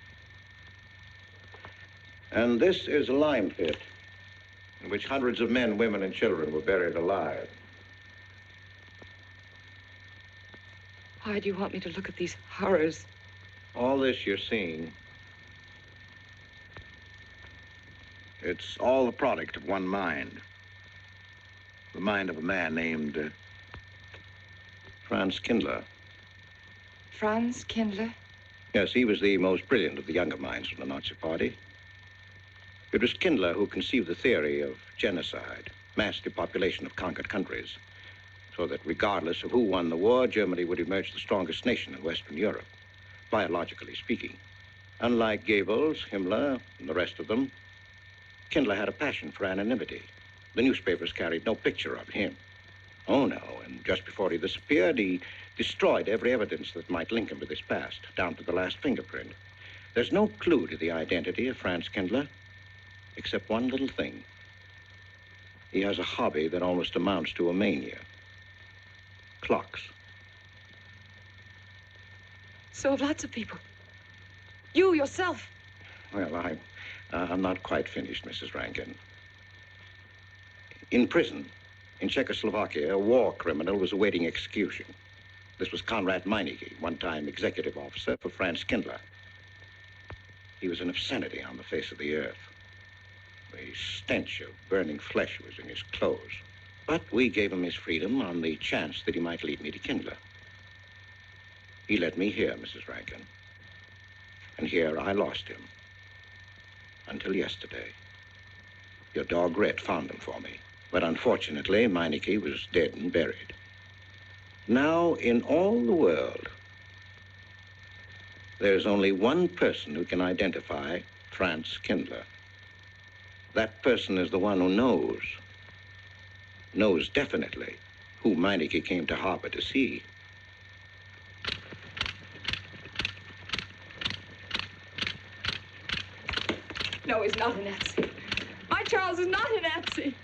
And this is a lime pit in which hundreds of men, women, and children were buried alive. Why do you want me to look at these horrors? All this you're seeing, it's all the product of one mind. The mind of a man named Franz Kindler. Franz Kindler? Yes, he was the most brilliant of the younger minds from the Nazi Party. It was Kindler who conceived the theory of genocide, mass depopulation of conquered countries, so that regardless of who won the war, Germany would emerge the strongest nation in Western Europe, biologically speaking. Unlike Goebbels, Himmler, and the rest of them, Kindler had a passion for anonymity. The newspapers carried no picture of him. Oh, no, and just before he disappeared, he destroyed every evidence that might link him to this past, down to the last fingerprint. There's no clue to the identity of Franz Kindler, except one little thing. He has a hobby that almost amounts to a mania. Clocks. So have lots of people. You yourself. Well, I'm not quite finished, Mrs. Rankin. In prison, in Czechoslovakia, a war criminal was awaiting execution. This was Konrad Meineke, one-time executive officer for Franz Kindler. He was an obscenity on the face of the earth. The stench of burning flesh was in his clothes. But we gave him his freedom on the chance that he might lead me to Kindler. He led me here, Mrs. Rankin. And here I lost him. Until yesterday. Your dog Red found him for me. But unfortunately, Meineke was dead and buried. Now, in all the world, there's only one person who can identify Franz Kindler. That person is the one who knows definitely who Meineke came to harbor to see. No, he's not a Nazi. My Charles is not a Nazi.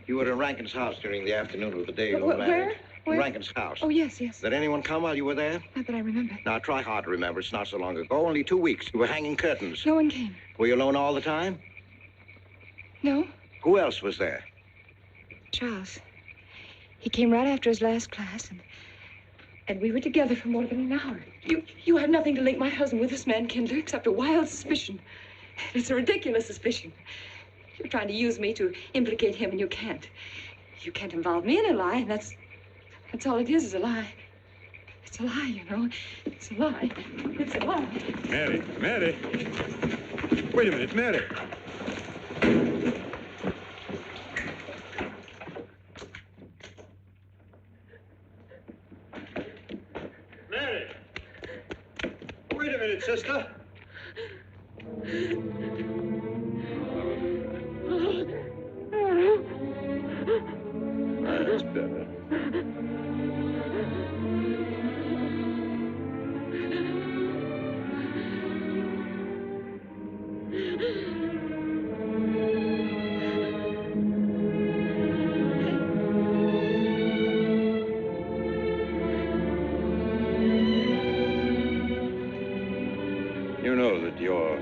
You were in Rankin's house during the afternoon of the day you were married. Where? In Rankin's house. Oh, yes, yes. Did anyone come while you were there? Not that I remember. Now, try hard to remember. It's not so long ago. Only 2 weeks. You were hanging curtains. No one came. Were you alone all the time? No. Who else was there? Charles. He came right after his last class, and we were together for more than an hour. You had nothing to link my husband with this man, Kindler, except a wild suspicion. It's a ridiculous suspicion. You're trying to use me to implicate him, and you can't. You can't involve me in a lie, and that's all it is a lie. It's a lie, you know. It's a lie. It's a lie. Mary. Wait a minute, Mary. Mary! Wait a minute, sister. That's better. You know that your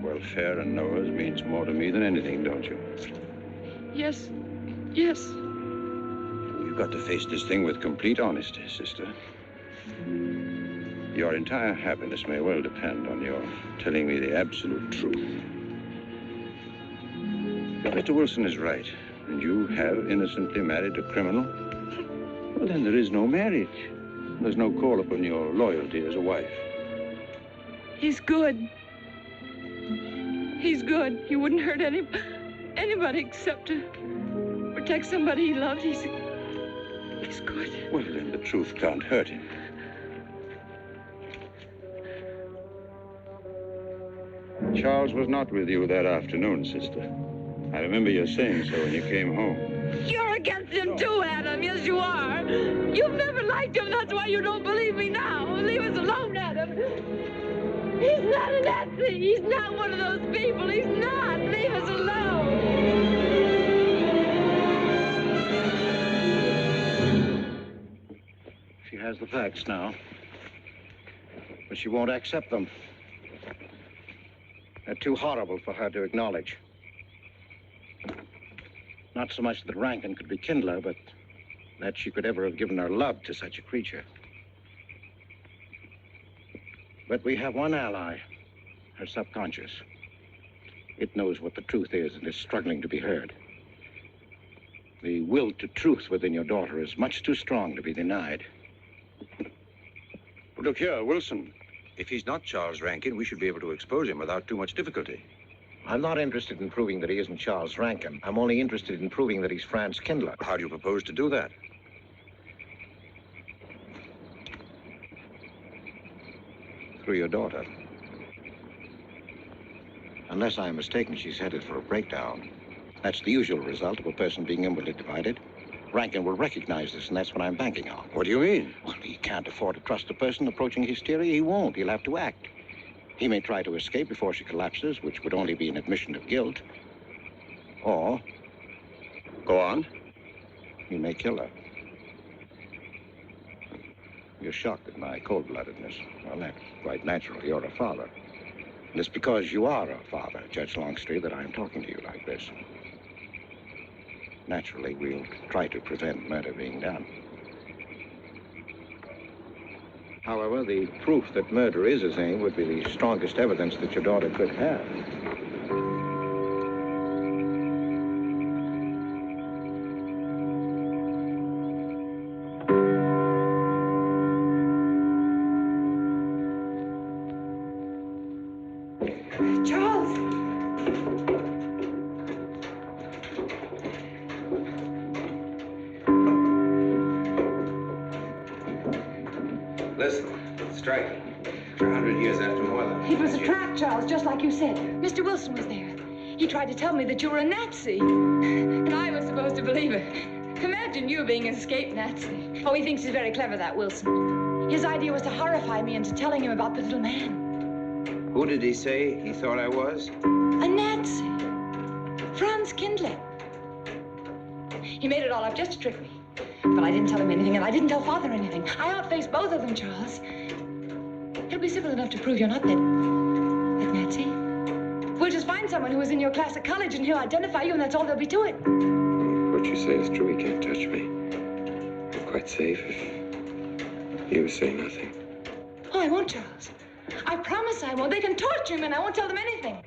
welfare and Noah's means more to me than anything, don't you? Yes. Yes. You've got to face this thing with complete honesty, sister. Your entire happiness may well depend on your telling me the absolute truth. If Mr. Wilson is right, and you have innocently married a criminal, well, then there is no marriage. There's no call upon your loyalty as a wife. He's good. He's good. He wouldn't hurt anybody except to protect somebody he loved. He's good. Well, then the truth can't hurt him. Charles was not with you that afternoon, sister. I remember you saying so when you came home. You're against him too, Adam. Yes, you are. You've never liked him. That's why you don't believe me now. Leave us alone, Adam. He's not a Nazi. He's not one of those people. He's not. Leave us alone. She has the facts now, but she won't accept them. They're too horrible for her to acknowledge. Not so much that Rankin could be Kindler, but that she could ever have given her love to such a creature. But we have one ally, her subconscious. It knows what the truth is and is struggling to be heard. The will to truth within your daughter is much too strong to be denied. Look here, Wilson. If he's not Charles Rankin, we should be able to expose him without too much difficulty. I'm not interested in proving that he isn't Charles Rankin. I'm only interested in proving that he's Franz Kindler. How do you propose to do that? Through your daughter. Unless I'm mistaken, she's headed for a breakdown. That's the usual result of a person being inwardly divided. Rankin will recognize this, and that's what I'm banking on. What do you mean? Well, he can't afford to trust a person approaching hysteria. He won't. He'll have to act. He may try to escape before she collapses, which would only be an admission of guilt. Or, go on, he may kill her. You're shocked at my cold-bloodedness. Well, that's quite natural. You're a father. And it's because you are a father, Judge Longstreet, that I'm talking to you like this. Naturally, we'll try to prevent murder being done. However, the proof that murder is his aim would be the strongest evidence that your daughter could have. Charles! Listen, strike. For 100 years after more than... It was a trap, Charles, just like you said. Mr. Wilson was there. He tried to tell me that you were a Nazi. And I was supposed to believe it. Imagine you being an escaped Nazi. Oh, he thinks he's very clever, that Wilson. His idea was to horrify me into telling him about the little man. Who did he say he thought I was? A Nazi. Franz Kindler. He made it all up just to trick me. But I didn't tell him anything, and I didn't tell Father anything. I outfaced both of them, Charles. He'll be civil enough to prove you're not that Nazi. We'll just find someone who was in your class at college, and he'll identify you, and that's all there'll be to it. What you say is true. He can't touch me. I'm quite safe if you say nothing. Oh, I won't, Charles. I promise I won't. They can torture him, and I won't tell them anything.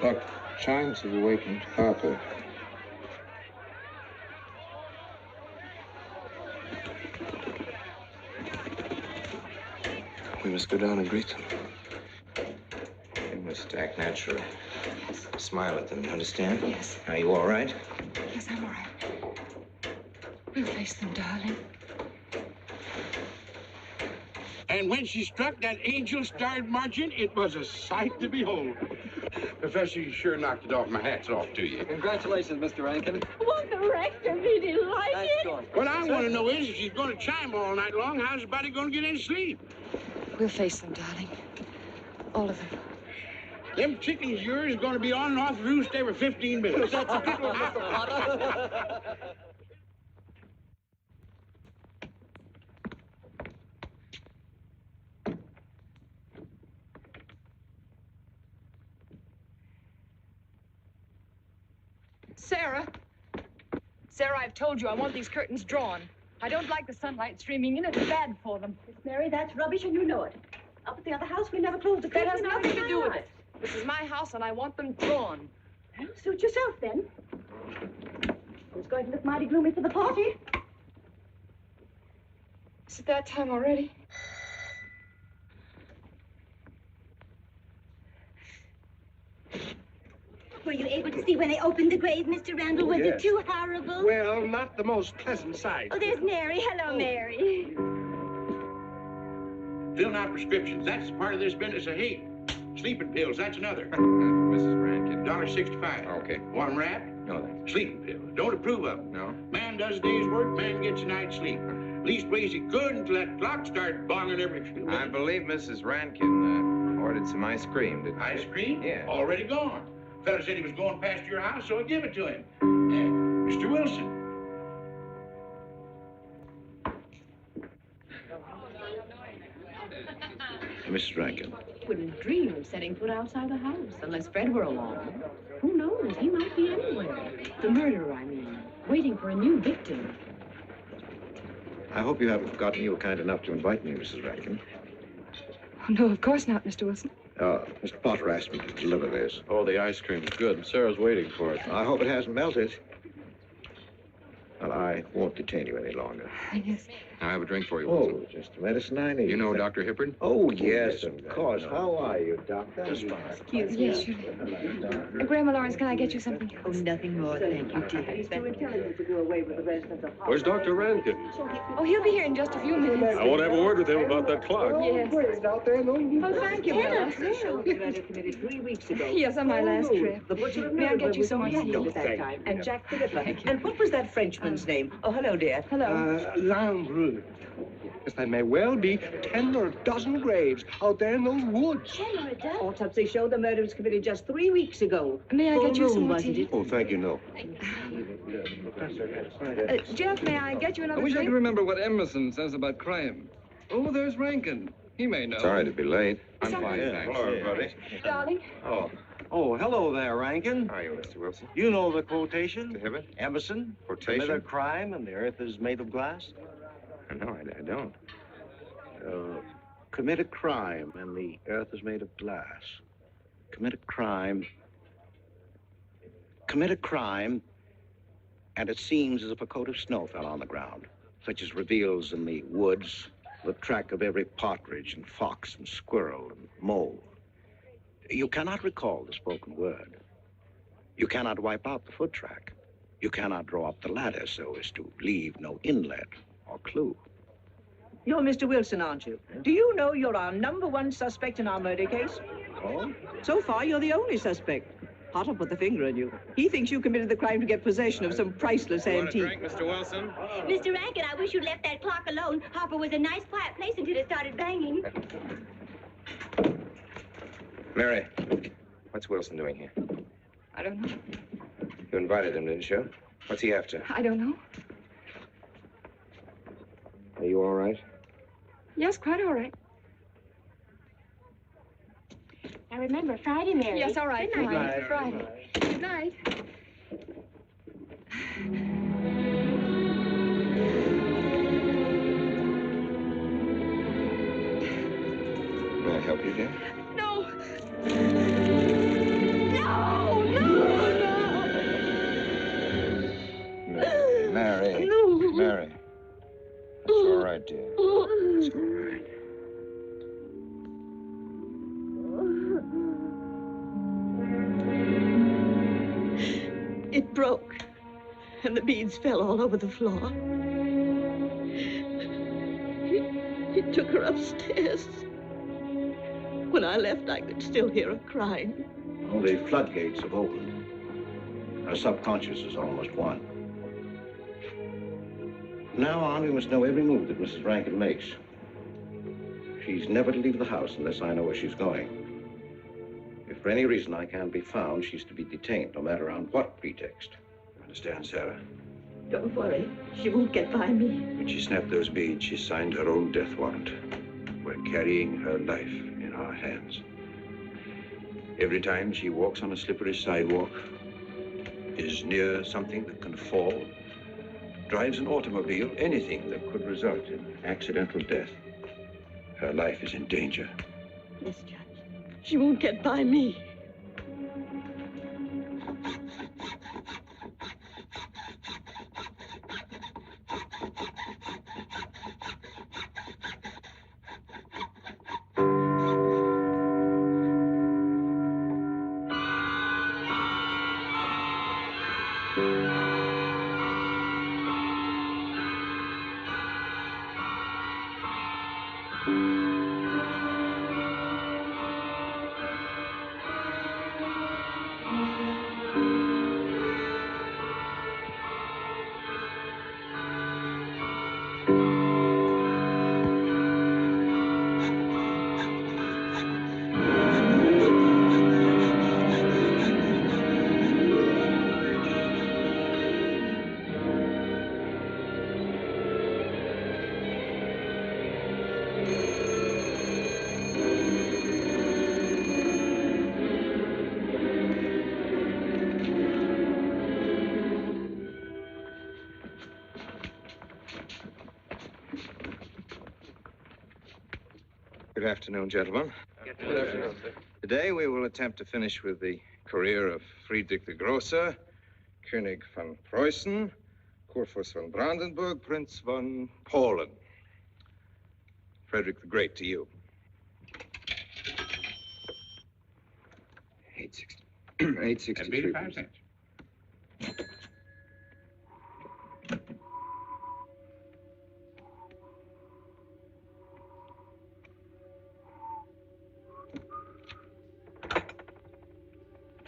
Look, chimes have awakened Harper. We must go down and greet them. We must act naturally. Yes. Smile at them, you understand? Yes. Are you all right? Yes, I'm all right. We'll face them, darling. And when she struck that angel-starred margin, it was a sight to behold. Professor, you sure knocked it off. My hat's off to you. Congratulations, Mr. Rankin. Won't the rector be delighted? What I want to know is, if she's going to chime all night long, how's the body going to get any sleep? We'll face them, darling. All of them. Them chickens of yours are going to be on and off the roost every 15 minutes. That's a good one, Mr. Potter. Sarah. Sarah, I've told you I want these curtains drawn. I don't like the sunlight streaming in. It's bad for them. Miss Mary, that's rubbish and you know it. Up at the other house, we never closed the That curtains. has nothing to do with it. This is my house, and I want them drawn. Well, suit yourself, then. It's going to look mighty gloomy for the party. Is it that time already? Were you able to see when they opened the grave, Mr. Randall? Was Yes. it too horrible? Well, not the most pleasant sight. Oh, there's Mary. Hello, Mary. Filling out prescriptions, that's part of this business of hate. Sleeping pills, that's another. Mrs. Rankin. $1.65. Okay. Want 'em wrapped? No, thanks. Sleeping pills. Don't approve of them. No? Man does a day's work, man gets a night's sleep. Leastways he could until that clock starts bonging every few minutes. I believe Mrs. Rankin ordered some ice cream. Ice cream? Yeah. Already gone. Fella said he was going past your house, so I give it to him. Mr. Wilson. Mrs. Rankin. Wouldn't dream of setting foot outside the house unless Fred were along. Who knows? He might be anywhere. The murderer, I mean, waiting for a new victim. I hope you haven't forgotten you were kind enough to invite me, Mrs. Rankin. Oh, no, of course not, Mr. Wilson. Mr. Potter asked me to deliver this. Oh, the ice cream's good. Sarah's waiting for it. I hope it hasn't melted. Well, I won't detain you any longer. Yes. I have a drink for you. Oh, just the medicine I need. You know Dr. Hippard? Oh, yes, of course. How are you, Doctor? Excuse me. Yes, sure. Grandma Lawrence, can I get you something else? Oh, nothing more, thank you, dear. He's too intelligent to do away with the residents of Where's Dr. Rankin? Oh, he'll be here in just a few minutes. I want to have a word with him about that clock. Yes. Oh, thank you, Bella. committed 3 weeks ago. Yes, on my last trip. The butcher May I get you some more tea? at that time, and Jack the Ripper. And what was that Frenchman's name? Oh, hello, dear. Hello. Lambrou. Yes, there may well be 10 or a dozen graves out there in those woods. 10 or a dozen? Autopsy showed the murder was committed just 3 weeks ago. May I get you some more wasn't tea? it? Oh, thank you, no. Jeff, may I get you I another wish I drink? could remember what Emerson says about crime. Oh, there's Rankin. He may know. Sorry to be late. I'm fine, thanks. Hello, everybody. Darling. Oh, hello there, Rankin. How are you, Mr. Wilson? You know the quotation? To him it? Emerson? Quotation? Commit a crime and the earth is made of glass? No, I don't. Commit a crime and the earth is made of glass. Commit a crime. Commit a crime, and it seems as if a coat of snow fell on the ground, such as reveals in the woods the track of every partridge and fox and squirrel and mole. You cannot recall the spoken word. You cannot wipe out the foot track. You cannot draw up the ladder so as to leave no inlet or clue. You're Mr. Wilson, aren't you? Do you know you're our #1 suspect in our murder case? Oh? So far, you're the only suspect. Potter put the finger on you. He thinks you committed the crime to get possession of some priceless Want a antique. drink, Mr. Wilson? Mr. Rankin, I wish you'd left that clock alone. Harper was a nice, quiet place until it started banging. Mary, what's Wilson doing here? I don't know. You invited him, didn't you? What's he after? I don't know. Are you all right? Yes, quite all right. Now remember, Friday, Mary. Yes, all right. Good night. Friday. Good night. May I help you, dear? No. Mary. No. Mary. It's all right, dear. It's all right. It broke, and the beads fell all over the floor. He took her upstairs. When I left, I could still hear her crying. Well, the floodgates have opened. Our subconscious is almost won. From now on, we must know every move that Mrs. Rankin makes. She's never to leave the house unless I know where she's going. If for any reason I can't be found, she's to be detained, no matter on what pretext. Understand, Sarah? Don't worry. She won't get by me. When she snapped those beads, she signed her own death warrant. We're carrying her life in our hands. Every time she walks on a slippery sidewalk, is near something that can fall, drives an automobile, anything that could result in accidental death, her life is in danger. Yes, Judge. She won't get by me. Good afternoon, gentlemen. Good afternoon, sir. Today we will attempt to finish with the career of Friedrich the Grosser, König von Preußen, Kurfürst von Brandenburg, Prince von Polen. Frederick the Great to you. 863. 85 cents.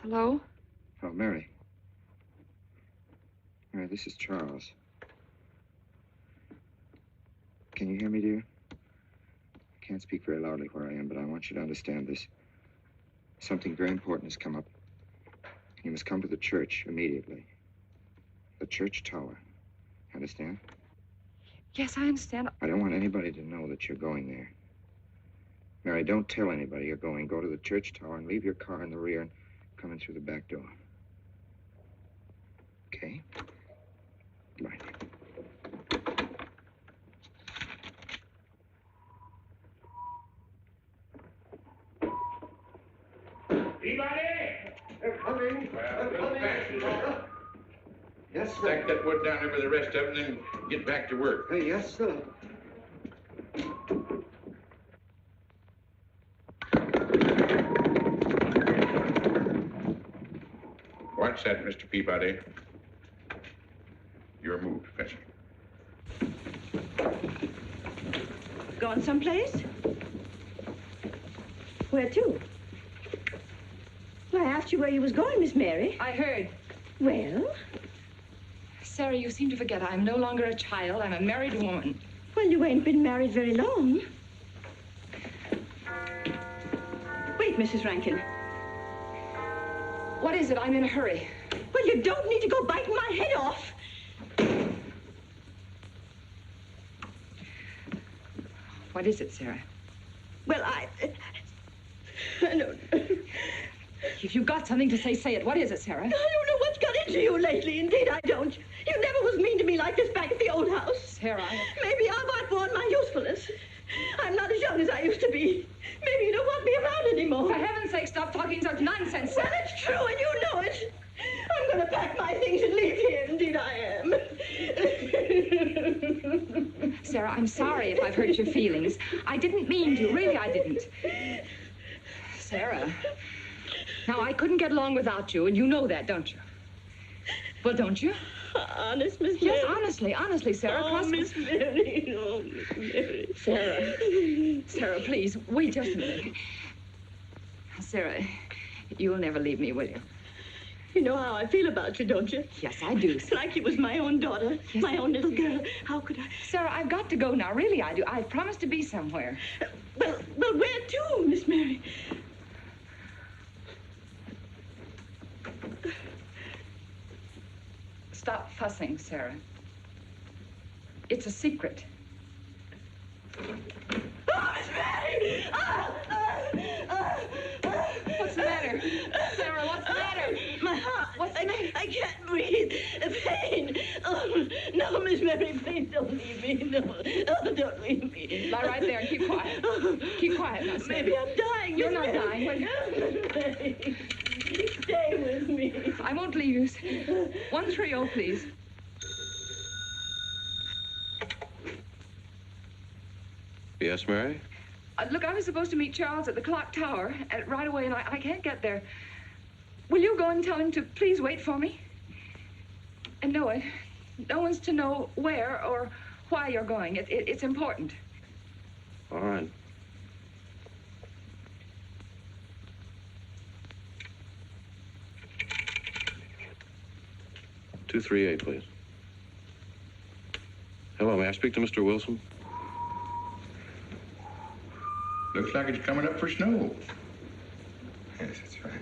Hello? Oh, Mary. Mary, this is Charles. Can can you hear me, dear? I can't speak very loudly where I am, but I want you to understand this. Something very important has come up. You must come to the church immediately. The church tower. Understand? Yes, I understand. I don't want anybody to know that you're going there. Mary, don't tell anybody you're going. Go to the church tower and leave your car in the rear and come in through the back door. Okay? Right. Anybody? They're coming. They're coming. Yes, sir. Stack that wood down there with the rest of them, then get back to work. Yes, sir. Watch that, Mr. Peabody. You're moved, Professor. Going someplace? Where to? Well, I asked you where you was going, Miss Mary. I heard. Well? Sarah, you seem to forget I'm no longer a child. I'm a married woman. Well, you ain't been married very long. Wait, Mrs. Rankin. What is it? I'm in a hurry. Well, you don't need to go biting my head off. What is it, Sarah? Well, I don't know. If you've got something to say, say it. What is it, Sarah? I don't know what's got into you lately. Indeed, I don't. You never was mean to me like this back at the old house. Sarah, Maybe I've outgrown my usefulness. I'm not as young as I used to be. Maybe you don't want me around anymore. For heaven's sake, stop talking such nonsense, Sarah. Well, it's true, and you know it. I'm going to pack my things and leave here. Indeed, I am. Sarah, I'm sorry if I've hurt your feelings. I didn't mean to. Really, I didn't. Sarah. Now, I couldn't get along without you, and you know that, don't you? Well, don't you? Honest, Miss Mary? Yes, honestly, Sarah. Oh, Miss Mary. Oh, Miss Mary. Sarah, please, wait just a minute. Sarah, you'll never leave me, will you? You know how I feel about you, don't you? Yes, I do. It's like you was my own daughter, Yes, my own little girl. How could I? Sarah, I've got to go now. Really, I do. I've promised to be somewhere. Well, where to, Miss Mary? Stop fussing, Sarah. It's a secret. Oh, Miss Mary! What's the matter? Sarah, what's the matter? My heart. What's the matter? I can't breathe. Pain. Oh, no, Miss Mary, please don't leave me. No, oh, don't leave me. Lie right there and keep quiet. Keep quiet now, Sarah. Maybe I'm dying. You're Miss not Mary. dying. Miss Mary, stay with me. I won't leave you. 130, please. Yes, Mary? Look, I was supposed to meet Charles at the clock tower right away, and I can't get there. Will you go and tell him to please wait for me? And no one's to know where or why you're going. It's important. All right. "238, please. Hello, may I speak to Mr. Wilson? Looks like it's coming up for snow. Yes, that's right.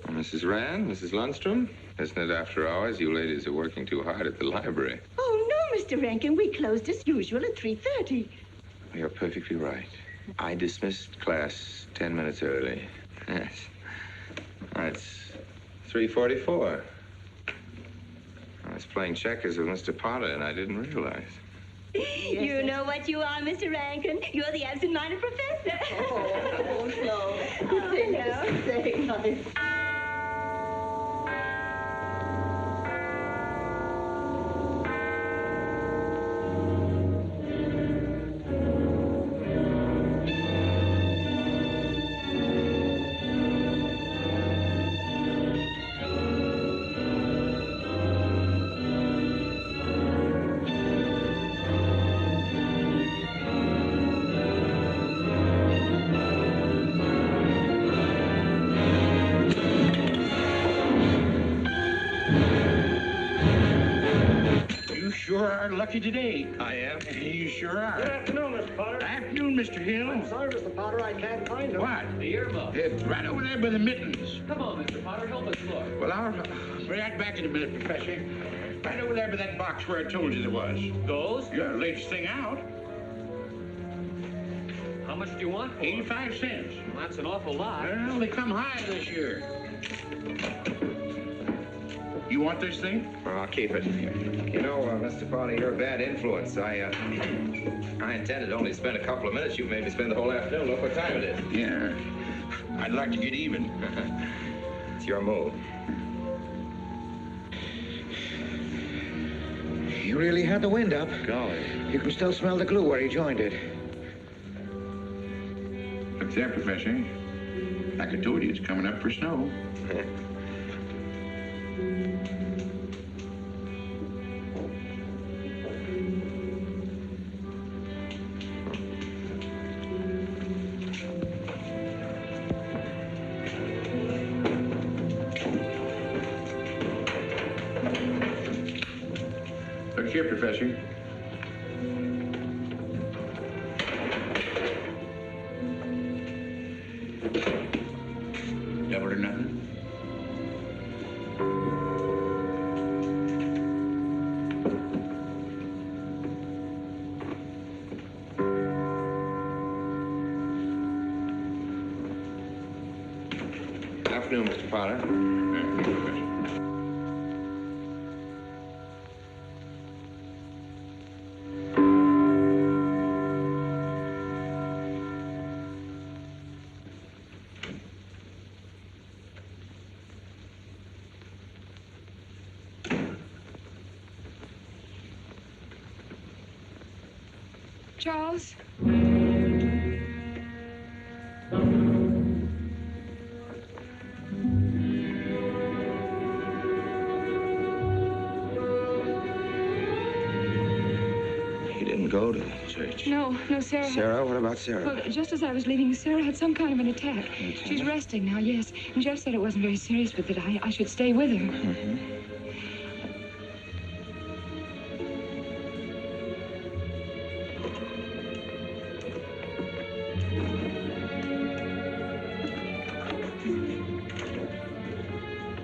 Mrs. Rand, Mrs. Lundstrom, isn't it after hours? You ladies are working too hard at the library. Oh, no, Mr. Rankin. We closed as usual at 3:30. You're perfectly right. I dismissed class 10 minutes early. Yes. It's 3:44. I was playing checkers with Mr. Potter, and I didn't realize. You know what you are, Mr. Rankin. You're the absent-minded professor. Oh, no. Oh, no. Say nice. are lucky today. I am? You sure are. Good afternoon, Mr. Potter. Afternoon, Mr. Hill. I'm sorry, Mr. Potter, I can't find him. What? The earmuff. It's right over there by the mittens. Come on, Mr. Potter, help us look. Well, I'll be right back in a minute, Professor. Right over there by that box where I told you there was. Those? Yeah, latest thing out. How much do you want for 85 cents. Well, that's an awful lot. Well, they come high this year. You want this thing? Well, I'll keep it. You know, Mr. Potter, you're a bad influence. I intended only to spend a couple of minutes. You made me spend the whole afternoon. Look what time it is. Yeah. I'd like to get even. It's your move. You really had the wind up. Golly. You can still smell the glue where he joined it. Look there, Professor. Like I told you, it's coming up for snow. Look here, Professor. Double or nothing? Afternoon, Mr. Potter. Charles? You didn't go to the church. No, Sarah. Sarah? What about Sarah? Well, just as I was leaving, Sarah had some kind of an attack. She's resting now, yes. And Jeff said it wasn't very serious, but that I should stay with her. Mm-hmm.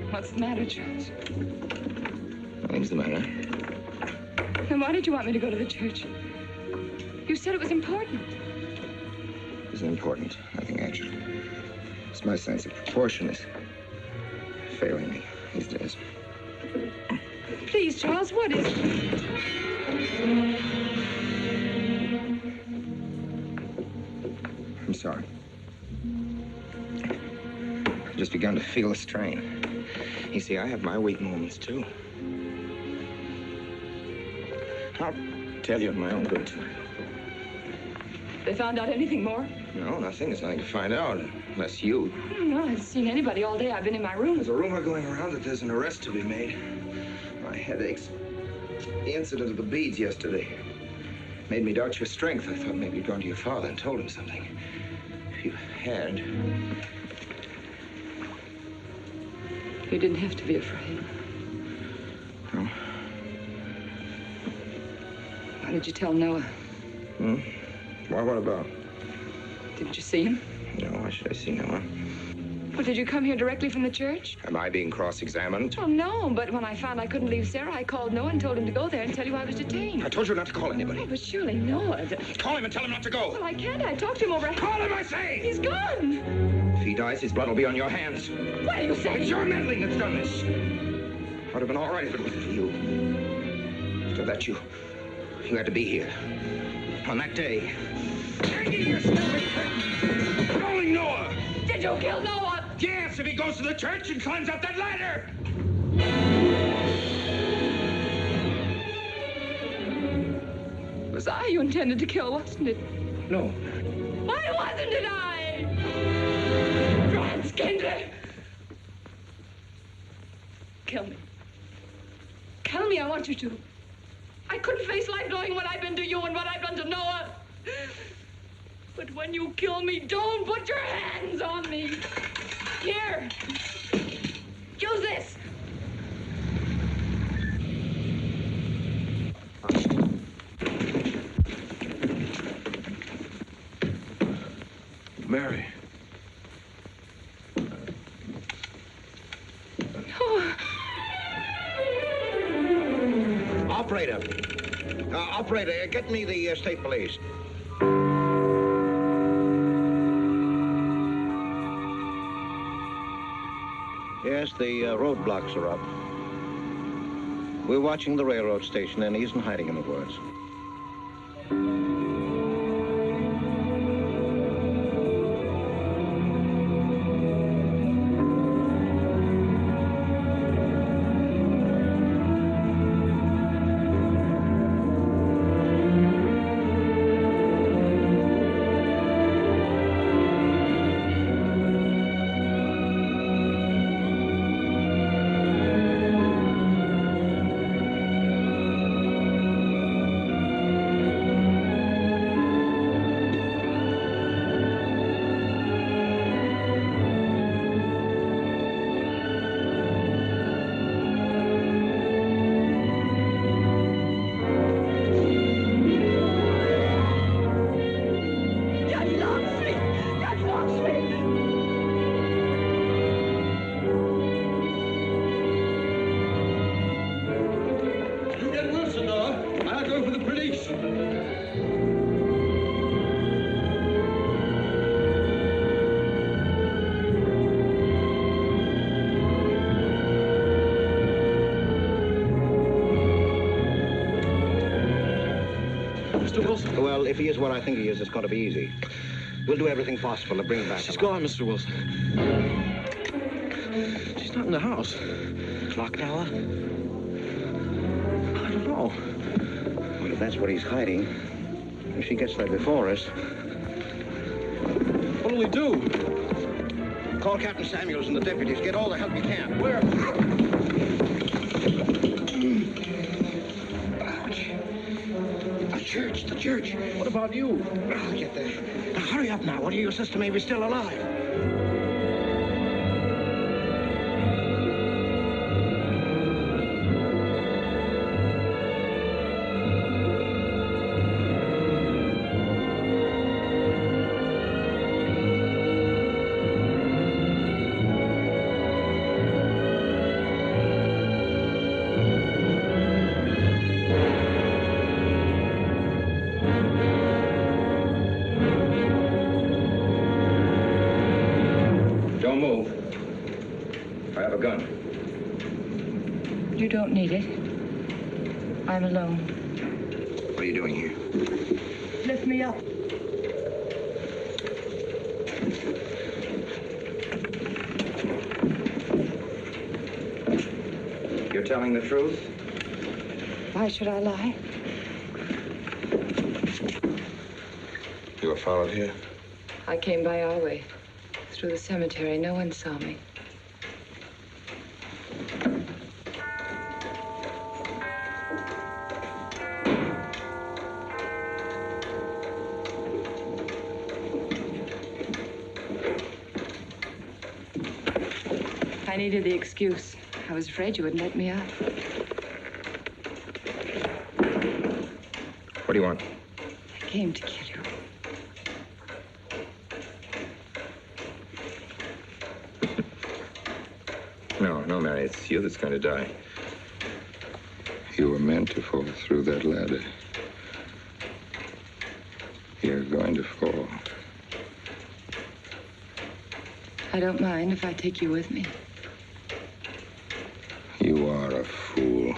What's the matter, Charles? Nothing's the matter. Then why did you want me to go to the church? You said it was important. It was important. Nothing extra. It's my sense of proportion is failing me these days. Please, Charles, what is it? I'm sorry. I've just begun to feel the strain. You see, I have my weak moments, too. I'll tell you in my own good time. They found out anything more? No, nothing. There's nothing to find out, unless you. No, I haven't seen anybody all day. I've been in my room. There's a rumor going around that there's an arrest to be made. My headaches. The incident of the beads yesterday made me doubt your strength. I thought maybe you'd gone to your father and told him something. If you had... You didn't have to be afraid. No. Why did you tell Noah? Hmm? Why, what about? Didn't you see him? No, why should I see Noah? Well, did you come here directly from the church? Am I being cross-examined? Oh, no, but when I found I couldn't leave Sarah, I called Noah and told him to go there and tell you I was detained. I told you not to call anybody. Oh, but surely Noah... Call him and tell him not to go. Well, I can't. I talked to him over... Call him, I say! He's gone! If he dies, his blood will be on your hands. What are you saying? It's your meddling that's done this. I'd have been all right if it wasn't for you. After that, you had to be here. On that day. Calling Noah! Did you kill Noah? Yes, if he goes to the church and climbs up that ladder! It was I you intended to kill, wasn't it? No. Why wasn't it I? Franz Kindler! Kill me. Kill me, I want you to. I couldn't face life knowing what I've been to you and what I've done to Noah. But when you kill me, don't put your hands on me. Here. Use this. Mary. Operator. Operator, get me the state police. Yes, the roadblocks are up. We're watching the railroad station, and he isn't hiding in the woods. Well, if he is what I think he is, it's going to be easy. We'll do everything possible to bring him back. She's gone, Mr. Wilson. She's not in the house. Clock tower? I don't know. Well, if that's what he's hiding, if she gets there before us... What'll we do? Call Captain Samuels and the deputies. Get all the help you can. Where? The church. What about you? I'll get there. Now, hurry up now. What are your sister may be still alive? Don't move. I have a gun. You don't need it. I'm alone. What are you doing here? Lift me up. You're telling the truth? Why should I lie? You were followed here? I came by our way. Through the cemetery. No one saw me. I needed the excuse. I was afraid you wouldn't let me out. What do you want? I came to kill you. No, Mary, it's you that's going to die. You were meant to fall through that ladder. You're going to fall. I don't mind if I take you with me. You are a fool.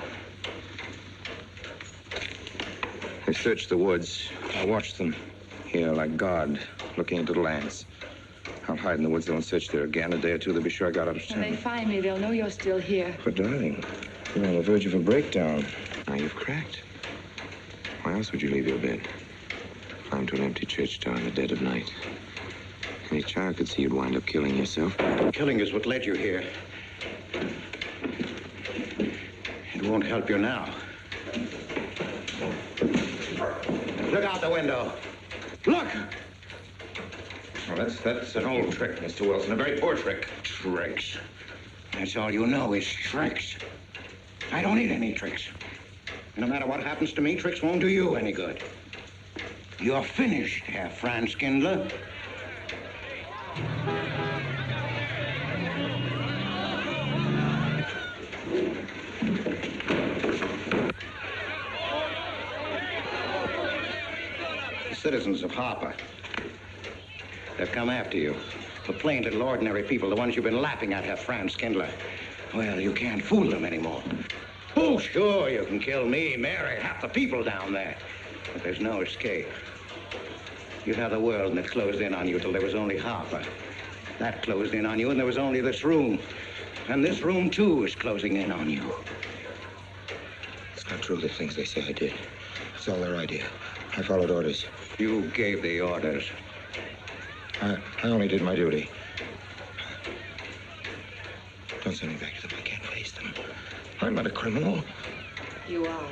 I searched the woods. I watched them here like God looking into the lands. I'll hide in the woods. They won't search there again. A day or two, they'll be sure I got out of When they town. find me, they'll know you're still here. But, darling, you're on the verge of a breakdown. Now you've cracked. Why else would you leave your bed? Climb to an empty church door in the dead of night. Any child could see you'd wind up killing yourself. Killing is what led you here. It won't help you now. Look out the window. Look! Well, that's an old trick, Mr. Wilson. A very poor trick. Tricks. That's all you know is tricks. I don't need any tricks. No matter what happens to me, tricks won't do you any good. You're finished, Herr Franz Kindler. citizens of Harper. They've come after you. The plain little ordinary people, the ones you've been laughing at, have Franz Kindler. Well, you can't fool them anymore. Oh, sure, you can kill me, Mary, half the people down there. But there's no escape. You'd have the world and it closed in on you till there was only Harper. That closed in on you and there was only this room. And this room, too, is closing in on you. It's not true, the things they say I did. It's all their idea. I followed orders. You gave the orders. I only did my duty. Don't send me back to them. I can't face them. I'm not a criminal. You are.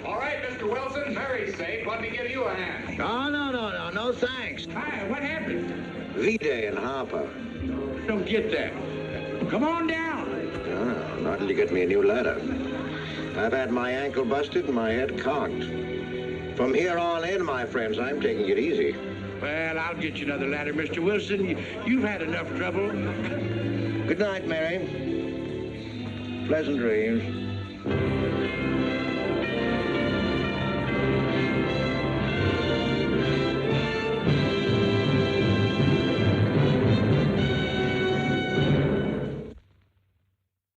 All right, Mr. Wilson, Mary's sake, let me give you a hand. No, thanks. Hi, what happened? V-Day in Harper. Don't get that. Come on down. Oh, not till you get me a new ladder. I've had my ankle busted and my head conked. From here on in, my friends, I'm taking it easy. Well, I'll get you another ladder, Mr. Wilson. You've had enough trouble. Good night, Mary. Pleasant dreams.